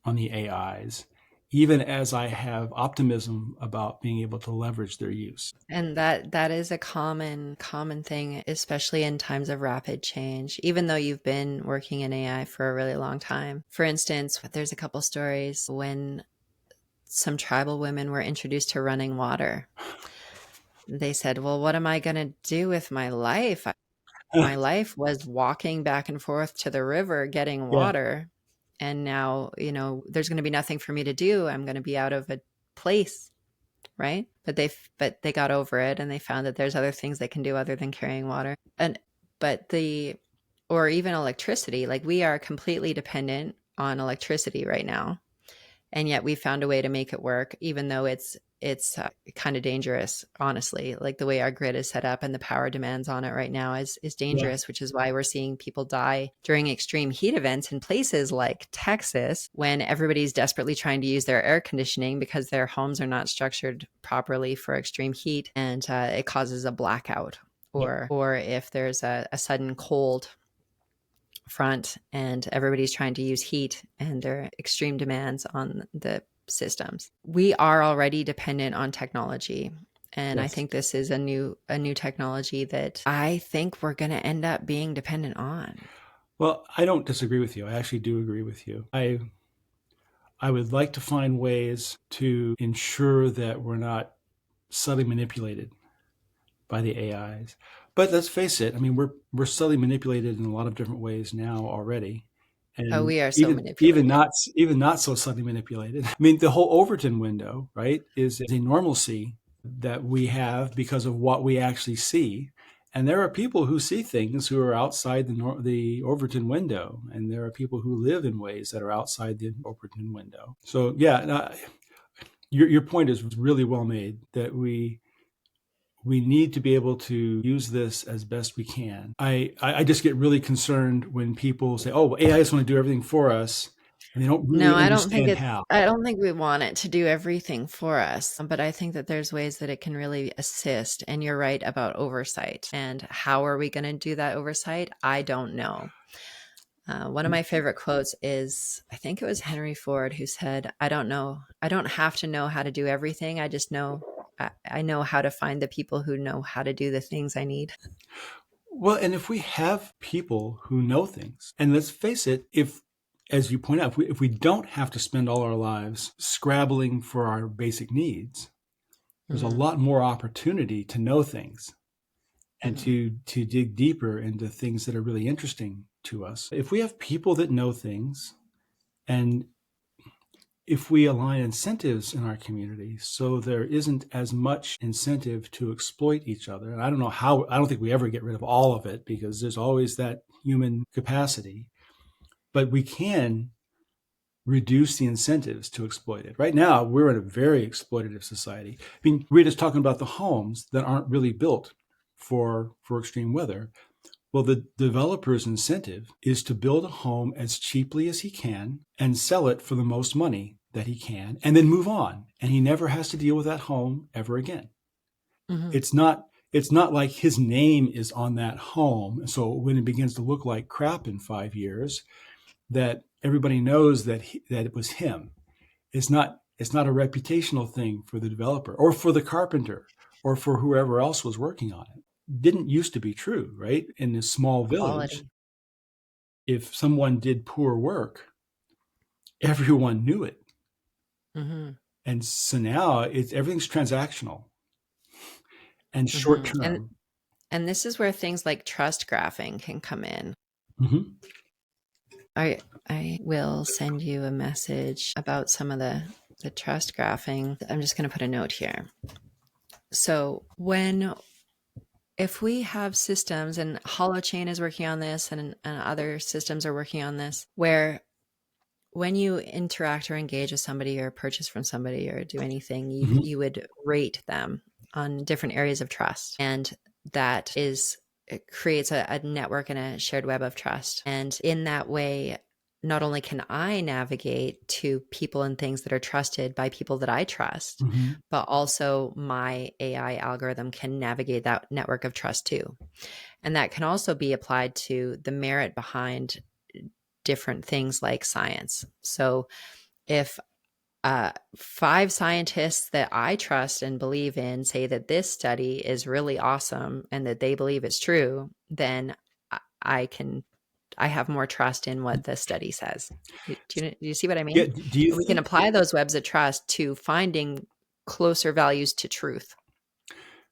on the AIs, even as I have optimism about being able to leverage their use. And that is a common thing, especially in times of rapid change, even though you've been working in AI for a really long time. For instance, there's a couple stories when some tribal women were introduced to running water. They said, well, what am I going to do with my life? My life was walking back and forth to the river getting water. Yeah. And now, there's going to be nothing for me to do. I'm going to be out of a place. Right. But they got over it, and they found that there's other things they can do other than carrying water. Or even electricity, like we are completely dependent on electricity right now. And yet we found a way to make it work, even though it's kind of dangerous, honestly. Like the way our grid is set up and the power demands on it right now is dangerous, which is why we're seeing people die during extreme heat events in places like Texas, when everybody's desperately trying to use their air conditioning because their homes are not structured properly for extreme heat, and it causes a blackout. Or if there's a sudden cold front and everybody's trying to use heat, and there are extreme demands on the systems. We are already dependent on technology. And I think this is a new technology that I think we're going to end up being dependent on. Well, I don't disagree with you. I actually do agree with you. I would like to find ways to ensure that we're not subtly manipulated by the AIs. But let's face it, we're subtly manipulated in a lot of different ways now already. And we are so manipulated. Even not so subtly manipulated. The whole Overton window, right, is a normalcy that we have because of what we actually see. And there are people who see things who are outside the Overton window, and there are people who live in ways that are outside the Overton window. So your point is really well made, that we need to be able to use this as best we can. I just get really concerned when people say, "Oh, AI is going to do everything for us," and they don't really understand how. I don't think we want it to do everything for us, but I think that there's ways that it can really assist. And you're right about oversight. And how are we going to do that oversight? I don't know. One of my favorite quotes is, I think it was Henry Ford, who said, I don't have to know how to do everything. I just know I know how to find the people who know how to do the things I need. Well, and if we have people who know things, and let's face it, as you point out, if we don't have to spend all our lives scrabbling for our basic needs, there's a lot more opportunity to know things and to dig deeper into things that are really interesting to us. If we have people that know things, and if we align incentives in our community so there isn't as much incentive to exploit each other, and I don't think we ever get rid of all of it, because there's always that human capacity, but we can reduce the incentives to exploit it. Right now, we're in a very exploitative society. We're just talking about the homes that aren't really built for extreme weather. Well, the developer's incentive is to build a home as cheaply as he can and sell it for the most money that he can, and then move on. And he never has to deal with that home ever again. Mm-hmm. It's not like his name is on that home. So when it begins to look like crap in 5 years, that everybody knows that it was him. It's not a reputational thing for the developer or for the carpenter or for whoever else was working on it. Didn't used to be true, right? In a small village, Quality. if someone did poor work, everyone knew it. Mm-hmm. And so now everything's transactional and Mm-hmm. short term. And this is where things like trust graphing can come in. Mm-hmm. I will send you a message about some of the trust graphing. I'm just going to put a note here. So if we have systems, and Holochain is working on this, and other systems are working on this, where when you interact or engage with somebody or purchase from somebody or do anything, you would rate them on different areas of trust. And it creates a network and a shared web of trust. And in that way, not only can I navigate to people and things that are trusted by people that I trust, but also my AI algorithm can navigate that network of trust too. And that can also be applied to the merit behind different things like science. So if 5 scientists that I trust and believe in say that this study is really awesome and that they believe it's true, then I have more trust in what the study says. Do you see what I mean? Yeah. Do you we can apply those webs of trust to finding closer values to truth.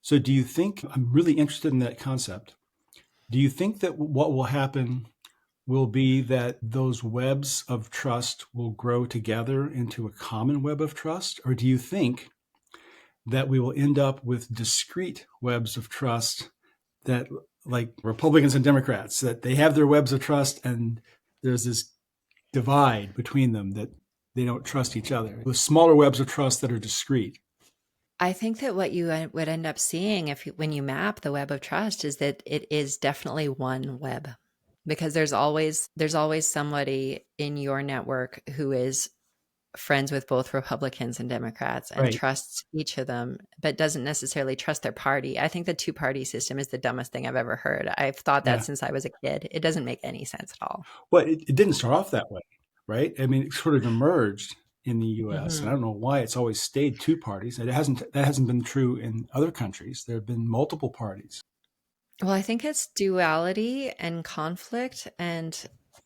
So do you think, I'm really interested in that concept. Do you think that what will happen will be that those webs of trust will grow together into a common web of trust? Or do you think that we will end up with discrete webs of trust that, like Republicans and Democrats, that they have their webs of trust and there's this divide between them that they don't trust each other, with smaller webs of trust that are discrete? I think that what you would end up seeing when you map the web of trust is that it is definitely one web, because there's always somebody in your network who is friends with both Republicans and Democrats and Right. trusts each of them, but doesn't necessarily trust their party. I think the 2-party system is the dumbest thing I've ever heard. I've thought that since I was a kid. It doesn't make any sense at all. Well, it didn't start off that way, right? I mean, it sort of emerged in the U.S. And I don't know why it's always stayed 2 parties. That hasn't been true in other countries. There have been multiple parties. Well, I think it's duality and conflict and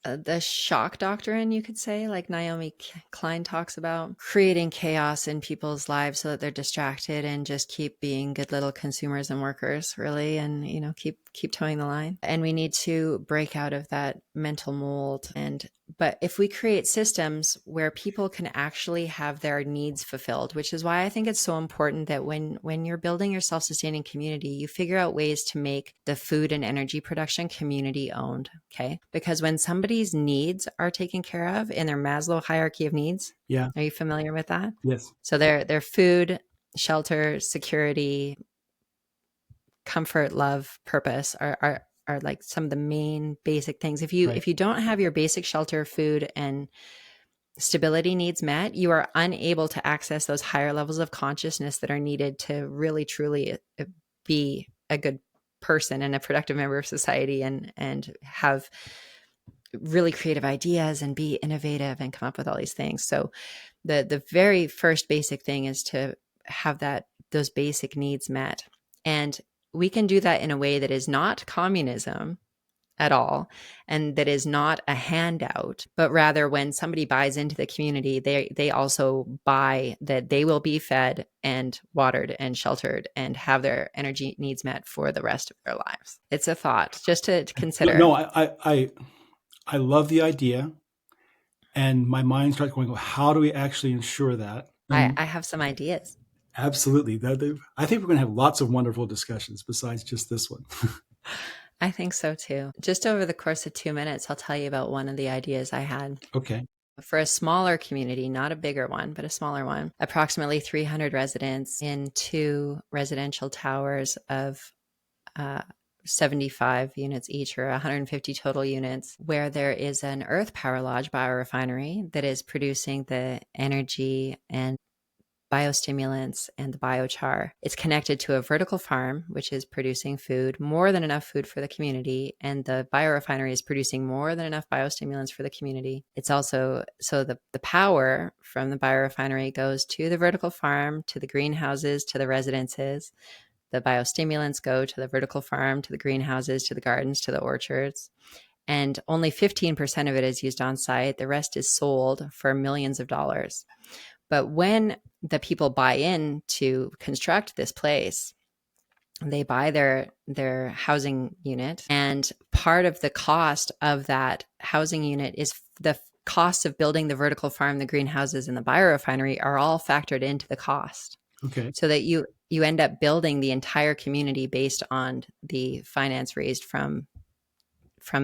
the shock doctrine, you could say, like Naomi Klein talks about, creating chaos in people's lives so that they're distracted and just keep being good little consumers and workers, really, and keep towing the line. And we need to break out of that mental mold. But if we create systems where people can actually have their needs fulfilled, which is why I think it's so important that when you're building your self-sustaining community, you figure out ways to make the food and energy production community owned. Okay. Because when somebody's needs are taken care of in their Maslow hierarchy of needs. Yeah. Are you familiar with that? Yes. So their food, shelter, security, comfort, love, purpose are like some of the main basic things. If you don't have your basic shelter, food, and stability needs met, you are unable to access those higher levels of consciousness that are needed to really truly be a good person and a productive member of society and have really creative ideas and be innovative and come up with all these things. So the very first basic thing is to have those basic needs met. And we can do that in a way that is not communism at all, and that is not a handout, but rather when somebody buys into the community, they also buy that they will be fed and watered and sheltered and have their energy needs met for the rest of their lives. It's a thought just to consider. No, I love the idea, and my mind starts going, well, how do we actually ensure that? I have some ideas. Absolutely. I think we're going to have lots of wonderful discussions besides just this one. I think so too. Just over the course of 2 minutes, I'll tell you about one of the ideas I had. Okay. For a smaller community, not a bigger one, but a smaller one, approximately 300 residents in 2 residential towers of 75 units each, or 150 total units, where there is an Earth Power Lodge biorefinery that is producing the energy and biostimulants and the biochar. It's connected to a vertical farm, which is producing food, more than enough food for the community. And the biorefinery is producing more than enough biostimulants for the community. It's also, so the power from the biorefinery goes to the vertical farm, to the greenhouses, to the residences. The biostimulants go to the vertical farm, to the greenhouses, to the gardens, to the orchards. And only 15% of it is used on site. The rest is sold for millions of dollars. But when the people buy in to construct this place, they buy their housing unit, and part of the cost of that housing unit is the cost of building the vertical farm, the greenhouses, and the biorefinery are all factored into the cost. Okay. So that you end up building the entire community based on the finance raised from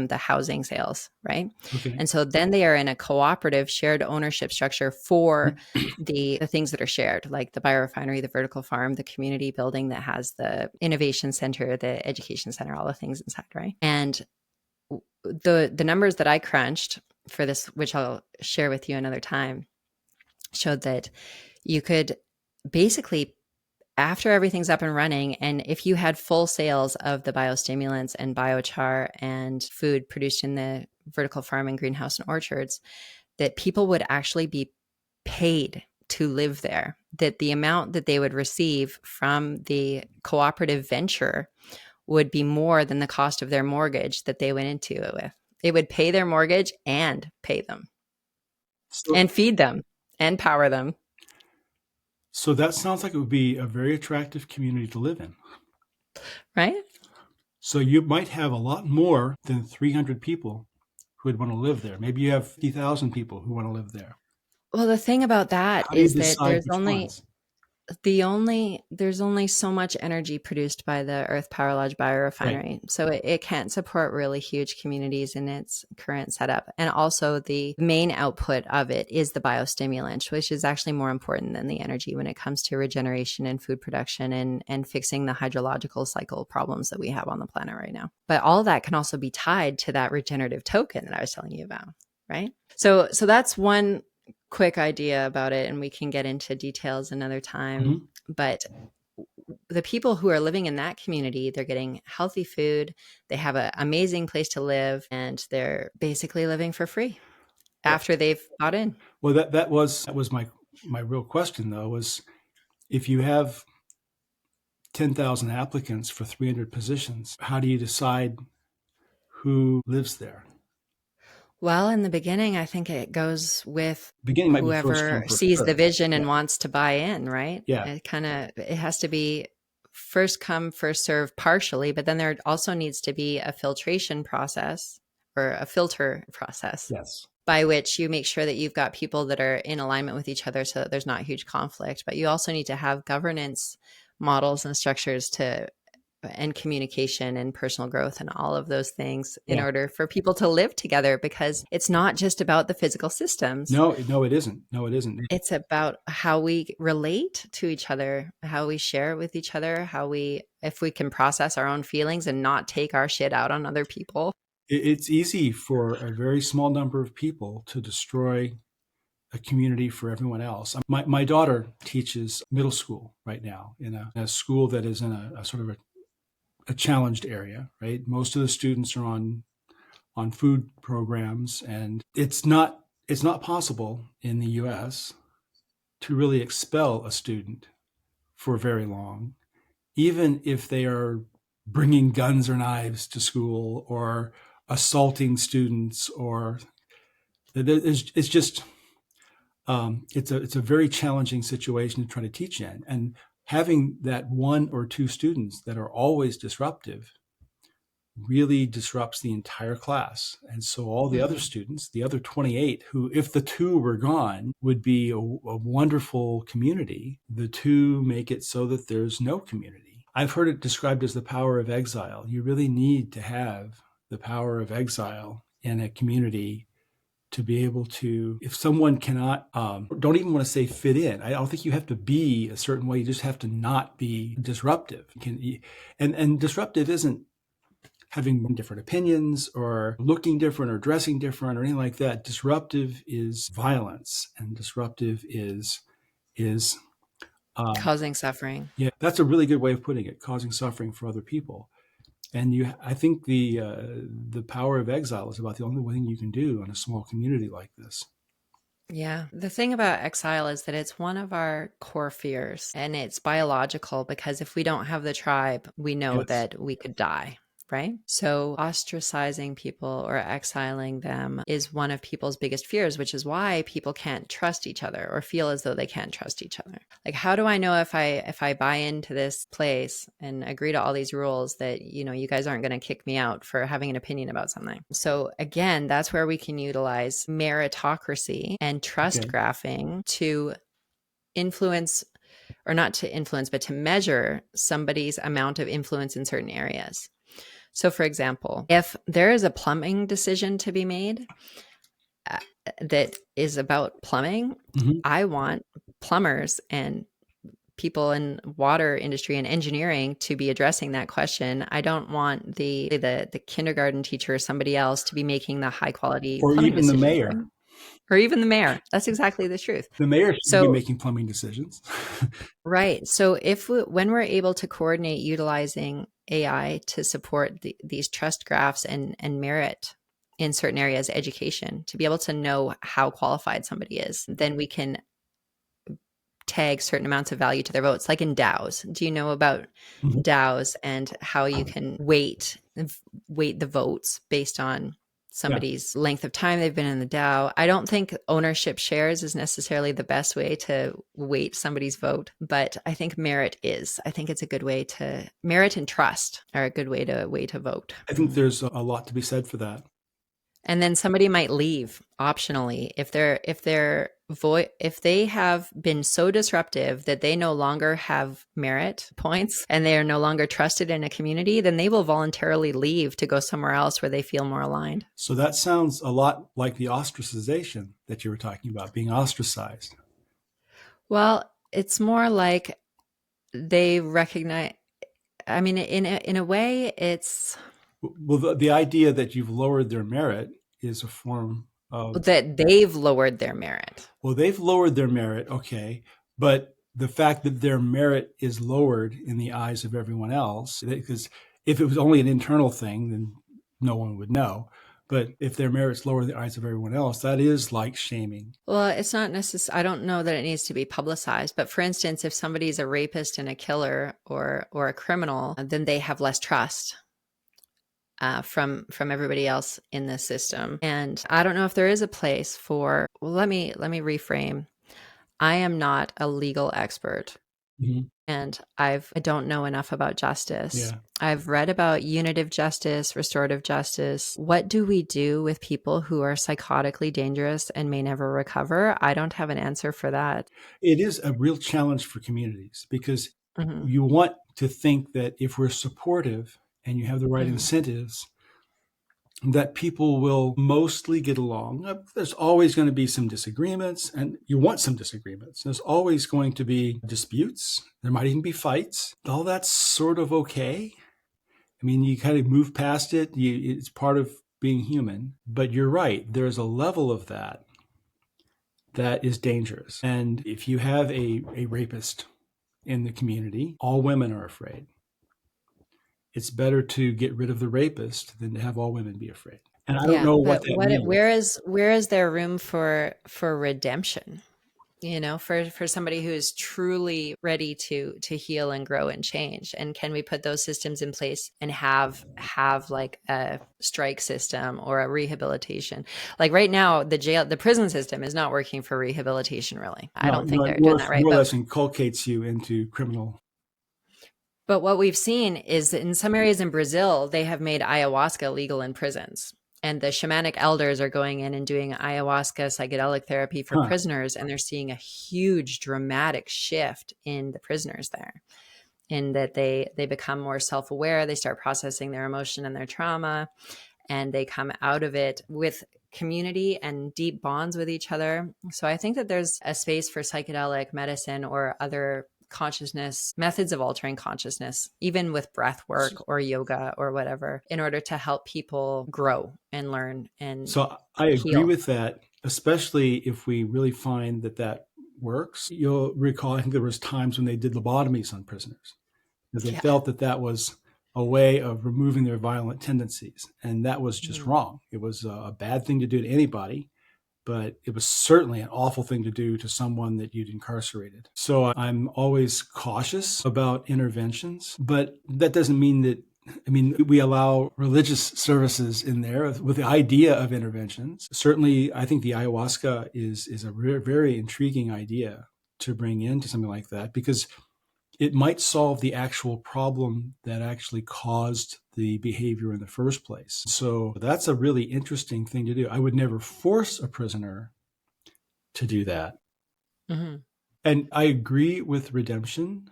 the housing sales, right? Okay. And so then they are in a cooperative shared ownership structure for the things that are shared, like the biorefinery, the vertical farm, the community building that has the innovation center, the education center, all the things inside, right? And the numbers that I crunched for this, which I'll share with you another time, showed that you could basically, after everything's up and running, and if you had full sales of the biostimulants and biochar and food produced in the vertical farm and greenhouse and orchards, that people would actually be paid to live there, that the amount that they would receive from the cooperative venture would be more than the cost of their mortgage that they went into it with. It would pay their mortgage and pay them and feed them and power them. So that sounds like it would be a very attractive community to live in. Right? So you might have a lot more than 300 people who would want to live there. Maybe you have 50,000 people who want to live there. Well, the thing about that How do you is that decide there's which only ones? there's only so much energy produced by the Earth Power Lodge biorefinery. Right. So it can't support really huge communities in its current setup. And also the main output of it is the biostimulant, which is actually more important than the energy when it comes to regeneration and food production and fixing the hydrological cycle problems that we have on the planet right now. But all of that can also be tied to that regenerative token that I was telling you about, right? So that's one quick idea about it, and we can get into details another time. Mm-hmm. But the people who are living in that community, they're getting healthy food, they have an amazing place to live, and they're basically living for free after they've bought in. Well, that was my real question, though, was if you have 10,000 applicants for 300 positions, how do you decide who lives there? Well, in the beginning, I think it goes with Beginning might be first whoever come, first sees the served. vision and wants to buy in, right? Yeah. It has to be first come, first serve partially, but then there also needs to be a filtration process or a filter process. Yes. By which you make sure that you've got people that are in alignment with each other so that there's not huge conflict. But you also need to have governance models and structures and communication and personal growth and all of those things in order for people to live together, because it's not just about the physical systems. No, it isn't. No, it isn't. It's about how we relate to each other, how we share with each other, if we can process our own feelings and not take our shit out on other people. It's easy for a very small number of people to destroy a community for everyone else. My daughter teaches middle school right now in a school that is in a sort of a challenged area, right? Most of the students are on food programs, and it's not possible in the US to really expel a student for very long, even if they are bringing guns or knives to school or assaulting students, or it's just it's a very challenging situation to try to teach in, and having that one or two students that are always disruptive really disrupts the entire class. And so all the other students, the other 28, who, if the two were gone, would be a wonderful community, the two make it so that there's no community. I've heard it described as the power of exile. You really need to have the power of exile in a community to be able to, if someone cannot, don't even want to say fit in. I don't think you have to be a certain way. You just have to not be disruptive. And disruptive isn't having different opinions or looking different or dressing different or anything like that. Disruptive is violence, and disruptive is Causing suffering. yeah, that's a really good way of putting it, causing suffering for other people. And I think the power of exile is about the only thing you can do in a small community like this. Yeah. The thing about exile is that it's one of our core fears, and it's biological, because if we don't have the tribe, we know Yes. that we could die. Right? So ostracizing people or exiling them is one of people's biggest fears, which is why people can't trust each other or feel as though they can't trust each other. Like, how do I know if I buy into this place and agree to all these rules that, you guys aren't going to kick me out for having an opinion about something? So again, that's where we can utilize meritocracy and trust graphing to influence, or not to influence, but to measure somebody's amount of influence in certain areas. So for example, if there is a plumbing decision to be made that is about plumbing, I want plumbers and people in water industry and engineering to be addressing that question. I don't want the kindergarten teacher or somebody else to be making the high quality or plumbing even the decisions. mayor. Or even the mayor. That's exactly the truth. The mayor should be making plumbing decisions. Right. So when we're able to coordinate utilizing AI to support these trust graphs and merit in certain areas, education, to be able to know how qualified somebody is, then we can tag certain amounts of value to their votes, like in DAOs. Do you know about DAOs and how you can weight the votes based on somebody's length of time they've been in the DAO? I don't think ownership shares is necessarily the best way to weight somebody's vote, but I think merit is. I think it's a good way to, merit and trust are a good way to weight a vote. I think there's a lot to be said for that. And then somebody might leave optionally if they have been so disruptive that they no longer have merit points and they are no longer trusted in a community, then they will voluntarily leave to go somewhere else where they feel more aligned. So that sounds a lot like the ostracization that you were talking about, being ostracized. Well, it's more like they recognize, I mean, in a way, it's... Well, the idea that you've lowered their merit is a form of... That they've lowered their merit. Well, they've lowered their merit, okay. But the fact that their merit is lowered in the eyes of everyone else, because if it was only an internal thing, then no one would know. But if their merit's lower in the eyes of everyone else, that is like shaming. Well, it's not necessary. I don't know that it needs to be publicized. But for instance, if somebody's a rapist and a killer or a criminal, then they have less trust from everybody else in the system. And I don't know if there is a place for, well, let me reframe. I am not a legal expert. And I don't know enough about justice. I've read about unitive justice, restorative justice. What do we do with people who are psychotically dangerous and may never recover? I don't have an answer for that. It is a real challenge for communities because you want to think that if we're supportive and you have the right incentives, that people will mostly get along. There's always going to be some disagreements, and you want some disagreements. There's always going to be disputes. There might even be fights. All that's sort of okay. I mean, you kind of move past it. It's part of being human. But you're right. There's a level of that is dangerous. And if you have a rapist in the community, all women are afraid. It's better to get rid of the rapist than to have all women be afraid. And I don't know what that means. Where is there room for redemption? For somebody who is truly ready to heal and grow and change. And can we put those systems in place and have like a strike system or a rehabilitation? Like right now, the prison system is not working for rehabilitation, really. I don't think they're doing that right. More or less inculcates you into criminal. But what we've seen is that in some areas in Brazil, they have made ayahuasca legal in prisons. And the shamanic elders are going in and doing ayahuasca psychedelic therapy for prisoners. And they're seeing a huge dramatic shift in the prisoners there, in that they become more self-aware. They start processing their emotion and their trauma, and they come out of it with community and deep bonds with each other. So I think that there's a space for psychedelic medicine or other consciousness, methods of altering consciousness, even with breath work or yoga or whatever, in order to help people grow and learn and So I agree heal. with that, especially if we really find that that works. You'll recall, I think there was times when they did lobotomies on prisoners because they Yeah. felt that that was a way of removing their violent tendencies. And that was just Mhm. wrong. It was a bad thing to do to anybody, but it was certainly an awful thing to do to someone that you'd incarcerated. So I'm always cautious about interventions, but that doesn't mean that, I mean, we allow religious services in there with the idea of interventions. Certainly, I think the ayahuasca is a very intriguing idea to bring into something like that, because it might solve the actual problem that actually caused the behavior in the first place. So that's a really interesting thing to do. I would never force a prisoner to do that. Mm-hmm. And I agree with redemption,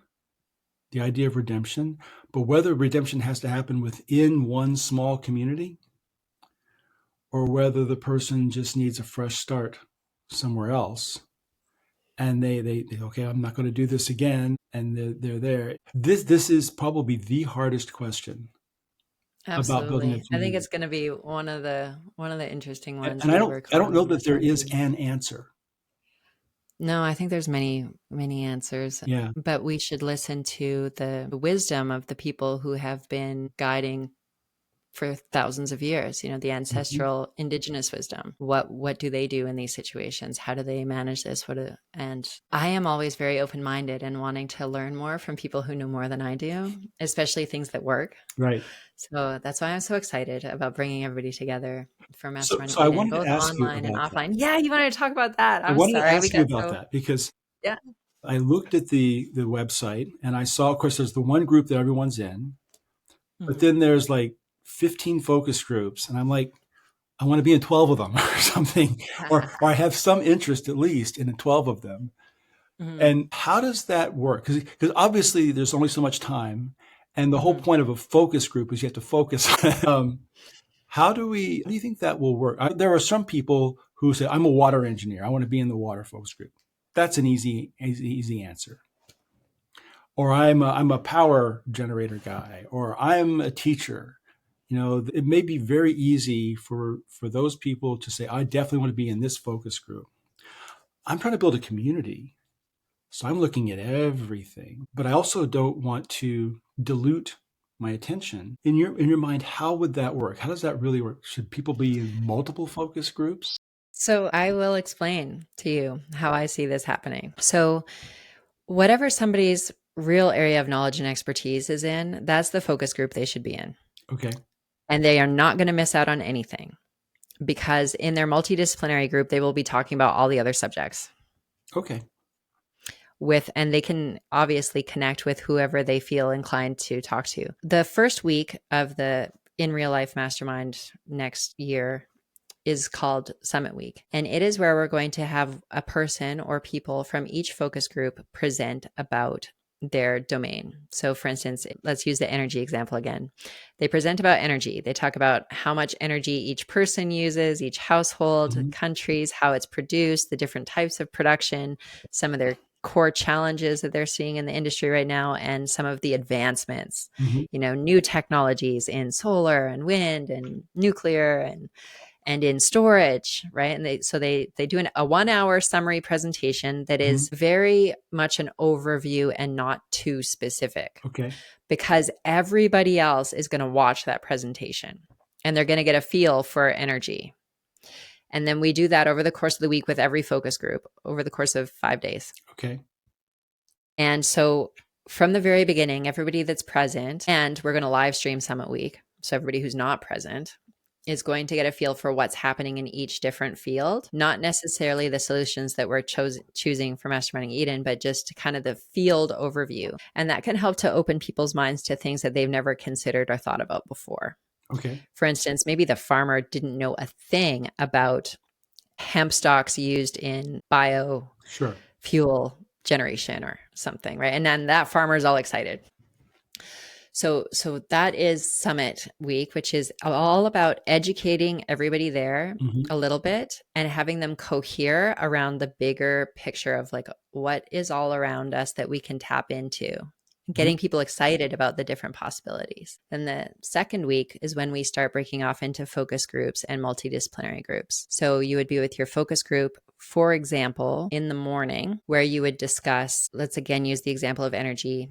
the idea of redemption, but whether redemption has to happen within one small community or whether the person just needs a fresh start somewhere else, and they okay, I'm not going to do this again, and they're there. This is probably the hardest question about building a Absolutely. I think community. it's going to be one of the interesting ones And over I don't coming know in that this there is century. an answer. No, I think there's many answers, Yeah. but we should listen to the wisdom of the people who have been guiding for thousands of years, the Mhm. ancestral indigenous wisdom. What do they do in these situations? How do they manage this? And I am always very open-minded and wanting to learn more from people who know more than I do, especially things that work. Right. So that's why I'm so excited about bringing everybody together for Masterminding So I Eden, wanted both to ask you online and about that. offline. Yeah, you wanted to talk about that. I I'm wanted to sorry. ask you about that because Yeah. I looked at the website and I saw, of course, there's the one group that everyone's in, but Mhm. then there's like 15 focus groups, and I'm like, I want to be in 12 of them or something, or I have some interest at least in 12 of them. Mhm. And how does that work? Because obviously there's only so much time, and the whole Mhm. point of a focus group is you have to focus. How do you think that will work? There are some people who say, I'm a water engineer. I want to be in the water focus group. That's an easy answer. Or I'm a power generator guy, or I'm a teacher. It may be very easy for those people to say, I definitely want to be in this focus group. I'm trying to build a community. So I'm looking at everything, but I also don't want to dilute my attention. In your mind, how would that work? How does that really work? Should people be in multiple focus groups? So I will explain to you how I see this happening. So whatever somebody's real area of knowledge and expertise is in, that's the focus group they should be in. Okay. And they are not going to miss out on anything because in their multidisciplinary group, they will be talking about all the other subjects Okay. and they can obviously connect with whoever they feel inclined to talk to. The first week of the in real life mastermind next year is called Summit Week. And it is where we're going to have a person or people from each focus group present about their domain. So, for instance, let's use the energy example again. They present about energy. They talk about how much energy each person uses, each household, Mhm. countries, how it's produced, the different types of production, some of their core challenges that they're seeing in the industry right now, and some of the advancements, Mhm. new technologies in solar and wind and nuclear and in storage, right? And they do a 1 hour summary presentation that Mhm. is very much an overview and not too specific, Okay. because everybody else is going to watch that presentation and they're going to get a feel for energy. And then we do that over the course of the week with every focus group over the course of 5 days. Okay. And so from the very beginning, everybody that's present, and we're going to live stream Summit Week. So everybody who's not present is going to get a feel for what's happening in each different field, not necessarily the solutions that we're choosing for Masterminding Eden, but just kind of the field overview. And that can help to open people's minds to things that they've never considered or thought about before. Okay. For instance, maybe the farmer didn't know a thing about hemp stalks used in Sure. biofuel generation or something, right? And then that farmer's all excited. So that is summit week, which is all about educating everybody there Hmm. a little bit and having them cohere around the bigger picture of like what is all around us that we can tap into. Hmm. Getting people excited about the different possibilities. Then the second week is when we start breaking off into focus groups and multidisciplinary groups. So you would be with your focus group, for example, in the morning, where you would discuss, let's again use the example of energy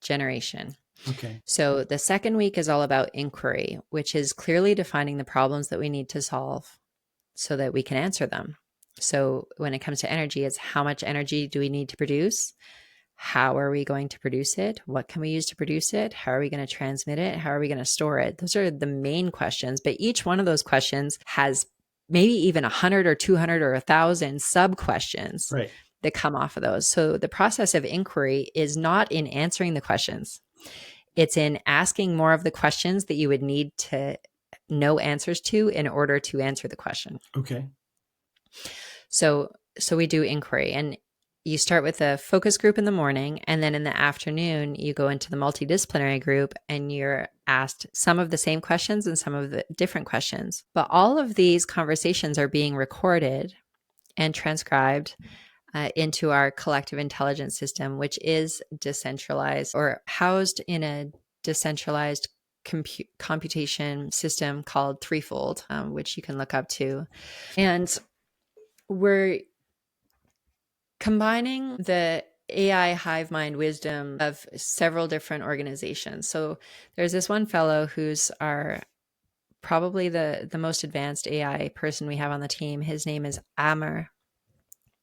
generation. Okay. So the second week is all about inquiry, which is clearly defining the problems that we need to solve so that we can answer them. So when it comes to energy, it's how much energy do we need to produce? How are we going to produce it? What can we use to produce it? How are we going to transmit it? How are we going to store it? Those are the main questions. But each one of those questions has maybe even 100 or 200 or 1,000 sub questions Right. that come off of those. So the process of inquiry is not in answering the questions, it's in asking more of the questions that you would need to know answers to in order to answer the question. Okay. So we do inquiry, and you start with a focus group in the morning, and then in the afternoon you go into the multidisciplinary group and you're asked some of the same questions and some of the different questions. But all of these conversations are being recorded and transcribed into our collective intelligence system, which is decentralized or housed in a decentralized computation system called Threefold, which you can look up too. And we're combining the AI hive mind wisdom of several different organizations. So there's this one fellow who's our probably the most advanced AI person we have on the team. His name is Amr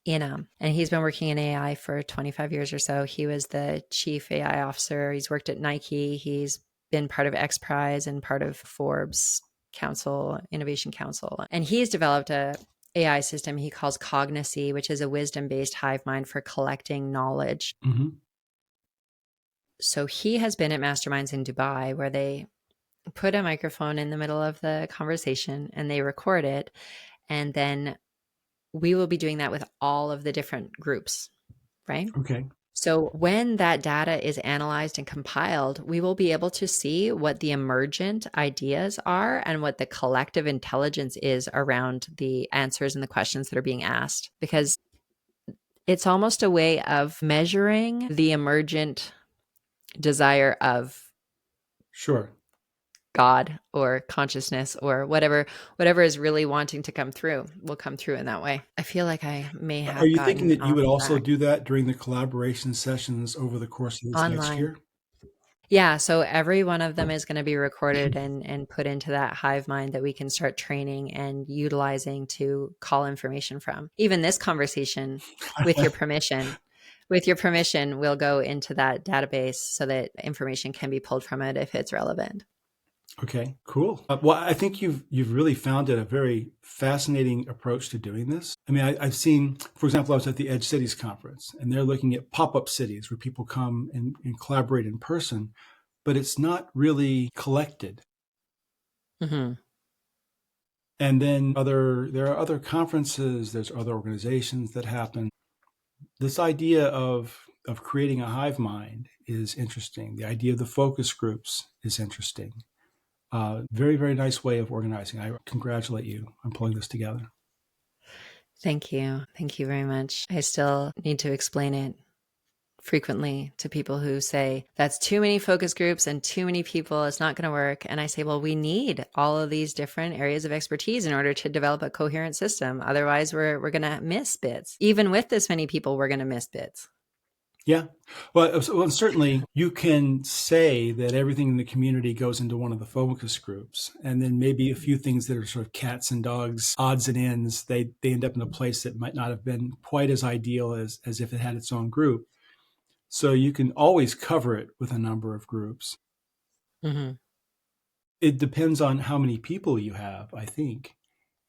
Inam, and he's been working in AI for 25 years or so. He was the chief AI officer. He's worked at Nike. He's been part of X Prize and part of Forbes Council, Innovation Council. And he's developed a AI system he calls Cognicy, which is a wisdom-based hive mind for collecting knowledge. Hmm. So he has been at masterminds in Dubai where they put a microphone in the middle of the conversation and they record it. And then we will be doing that with all of the different groups, right? Okay. So when that data is analyzed and compiled, we will be able to see what the emergent ideas are and what the collective intelligence is around the answers and the questions that are being asked, because it's almost a way of measuring the emergent desire of Sure. God or consciousness or whatever is really wanting to come through will come through in that way. I feel like I may Are have you thinking gotten that you off would also track. do that during the collaboration sessions over the course of this next Online. year? Yeah, so every one of them is going to be recorded and put into that hive mind that we can start training and utilizing to call information from. Even this conversation, with your permission, we'll go into that database so that information can be pulled from it if it's relevant. Okay, cool. Well, I think you've really found it a very fascinating approach to doing this. I mean, I've seen, for example, I was at the Edge Cities conference, and they're looking at pop-up cities where people come and collaborate in person, but it's not really collected. Mm-hmm. And then there are other conferences, there's other organizations that happen. This idea of creating a hive mind is interesting. The idea of the focus groups is interesting. Very, very nice way of organizing. I congratulate you on pulling this together. Thank you. Thank you very much. I still need to explain it frequently to people who say that's too many focus groups and too many people, it's not going to work. And I say, well, we need all of these different areas of expertise in order to develop a coherent system. Otherwise, we're going to miss bits. Even with this many people, we're going to miss bits. Yeah. Well, certainly you can say that everything in the community goes into one of the focus groups, and then maybe a few things that are sort of cats and dogs, odds and ends, they end up in a place that might not have been quite as ideal as if it had its own group. So you can always cover it with a number of groups. Mm-hmm. It depends on how many people you have, I think.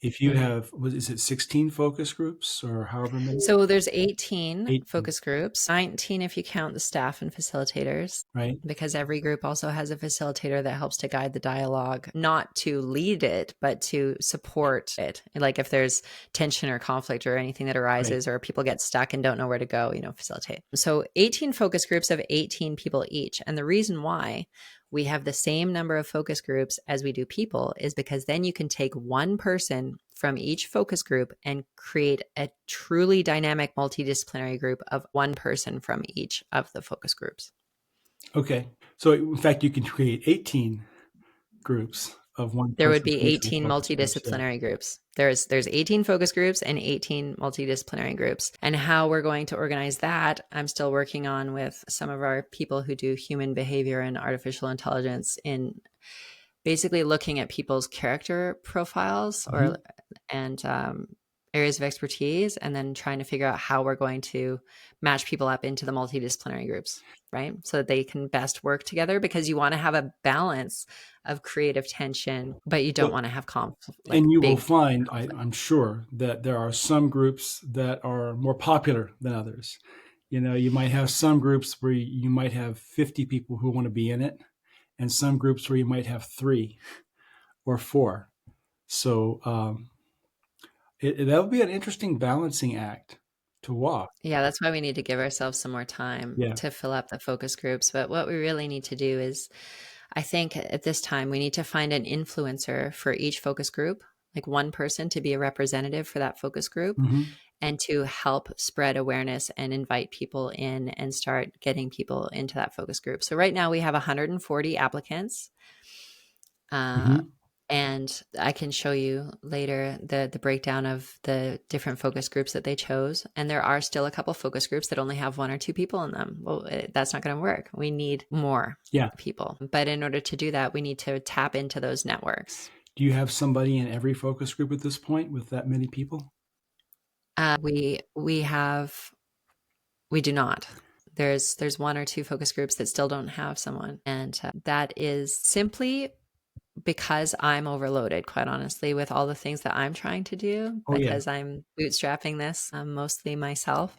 if you have, is it 16 focus groups or however many? So there's 18 18, focus groups, 19 if you count the staff and facilitators, right? because every group also has a facilitator that helps to guide the dialogue, not to lead it, but to support it. Like if there's tension or conflict or anything that arises, or people get stuck and don't know where to go, facilitate. So 18 focus groups of 18 people each. And the reason why we have the same number of focus groups as we do people is because then you can take one person from each focus group and create a truly dynamic multidisciplinary group of one person from each of the focus groups. Okay. So in fact, you can create 18 groups of one person. There would be 18 multidisciplinary groups. There's 18 focus groups and 18 multidisciplinary groups. And how we're going to organize that, I'm still working on with some of our people who do human behavior and artificial intelligence in basically looking at people's character profiles and areas of expertise, and then trying to figure out how we're going to match people up into the multidisciplinary groups, right? So that they can best work together, because you want to have a balance of creative tension, but you don't want to have conflict. And you will find, I'm sure, that there are some groups that are more popular than others. You might have some groups where you might have 50 people who want to be in it, and some groups where you might have 3 or 4. So that'll be an interesting balancing act to walk. Yeah, that's why we need to give ourselves some more time to fill up the focus groups. But what we really need to do is, I think at this time, we need to find an influencer for each focus group, like one person to be a representative for that focus group, and to help spread awareness and invite people in and start getting people into that focus group. So right now we have 140 applicants. And I can show you later the breakdown of the different focus groups that they chose. And there are still a couple focus groups that only have 1 or 2 people in them. Well, that's not going to work. We need more people. But in order to do that, we need to tap into those networks. Do you have somebody in every focus group at this point with that many people? We do not. There's 1 or 2 focus groups that still don't have someone. And that is simply because I'm overloaded, quite honestly, with all the things that I'm trying to do, because I'm bootstrapping this mostly myself.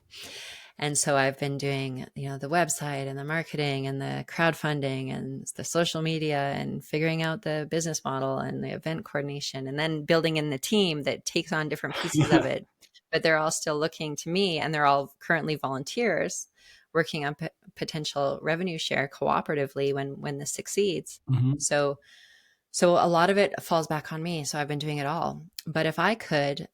And so I've been doing, the website and the marketing and the crowdfunding and the social media and figuring out the business model and the event coordination, and then building in the team that takes on different pieces of it. But they're all still looking to me, and they're all currently volunteers working on potential revenue share cooperatively when this succeeds. So a lot of it falls back on me. So I've been doing it all. But if I could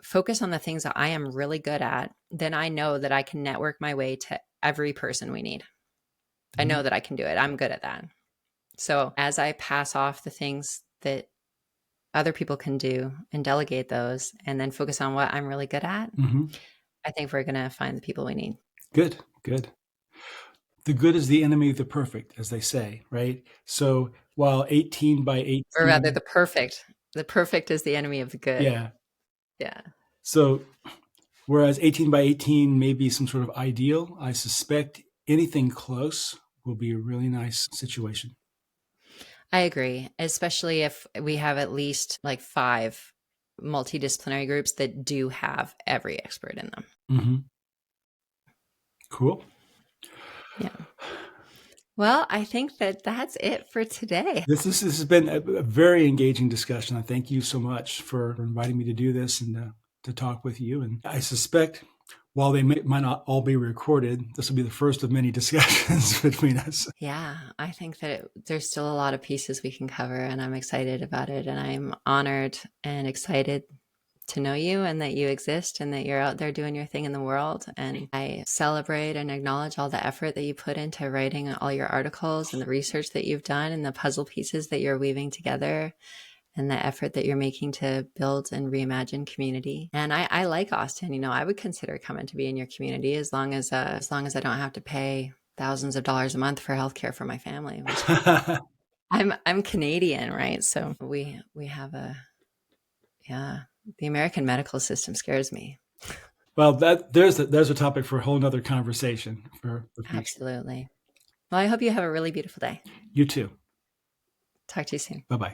focus on the things that I am really good at, then I know that I can network my way to every person we need. I know that I can do it. I'm good at that. So as I pass off the things that other people can do and delegate those, and then focus on what I'm really good at, I think we're going to find the people we need. Good. The good is the enemy of the perfect, as they say, right? So while 18 by 18... Or rather, the perfect is the enemy of the good. Yeah. So whereas 18 by 18 may be some sort of ideal, I suspect anything close will be a really nice situation. I agree, especially if we have at least 5 multidisciplinary groups that do have every expert in them. Cool. Yeah. Well, I think that's it for today. This has been a very engaging discussion. I thank you so much for inviting me to do this and to talk with you. And I suspect, while they might not all be recorded, this will be the first of many discussions between us. Yeah, I think that there's still a lot of pieces we can cover, and I'm excited about it. And I'm honored and excited to know you, and that you exist, and that you're out there doing your thing in the world. And I celebrate and acknowledge all the effort that you put into writing all your articles, and the research that you've done, and the puzzle pieces that you're weaving together, and the effort that you're making to build and reimagine community. And I like Austin. I would consider coming to be in your community as long as I don't have to pay thousands of dollars a month for healthcare for my family. I'm Canadian, right? So we have the American medical system scares me. Well, there's a topic for a whole nother conversation for the future. Absolutely. Well, I hope you have a really beautiful day. You too. Talk to you soon. Bye-bye.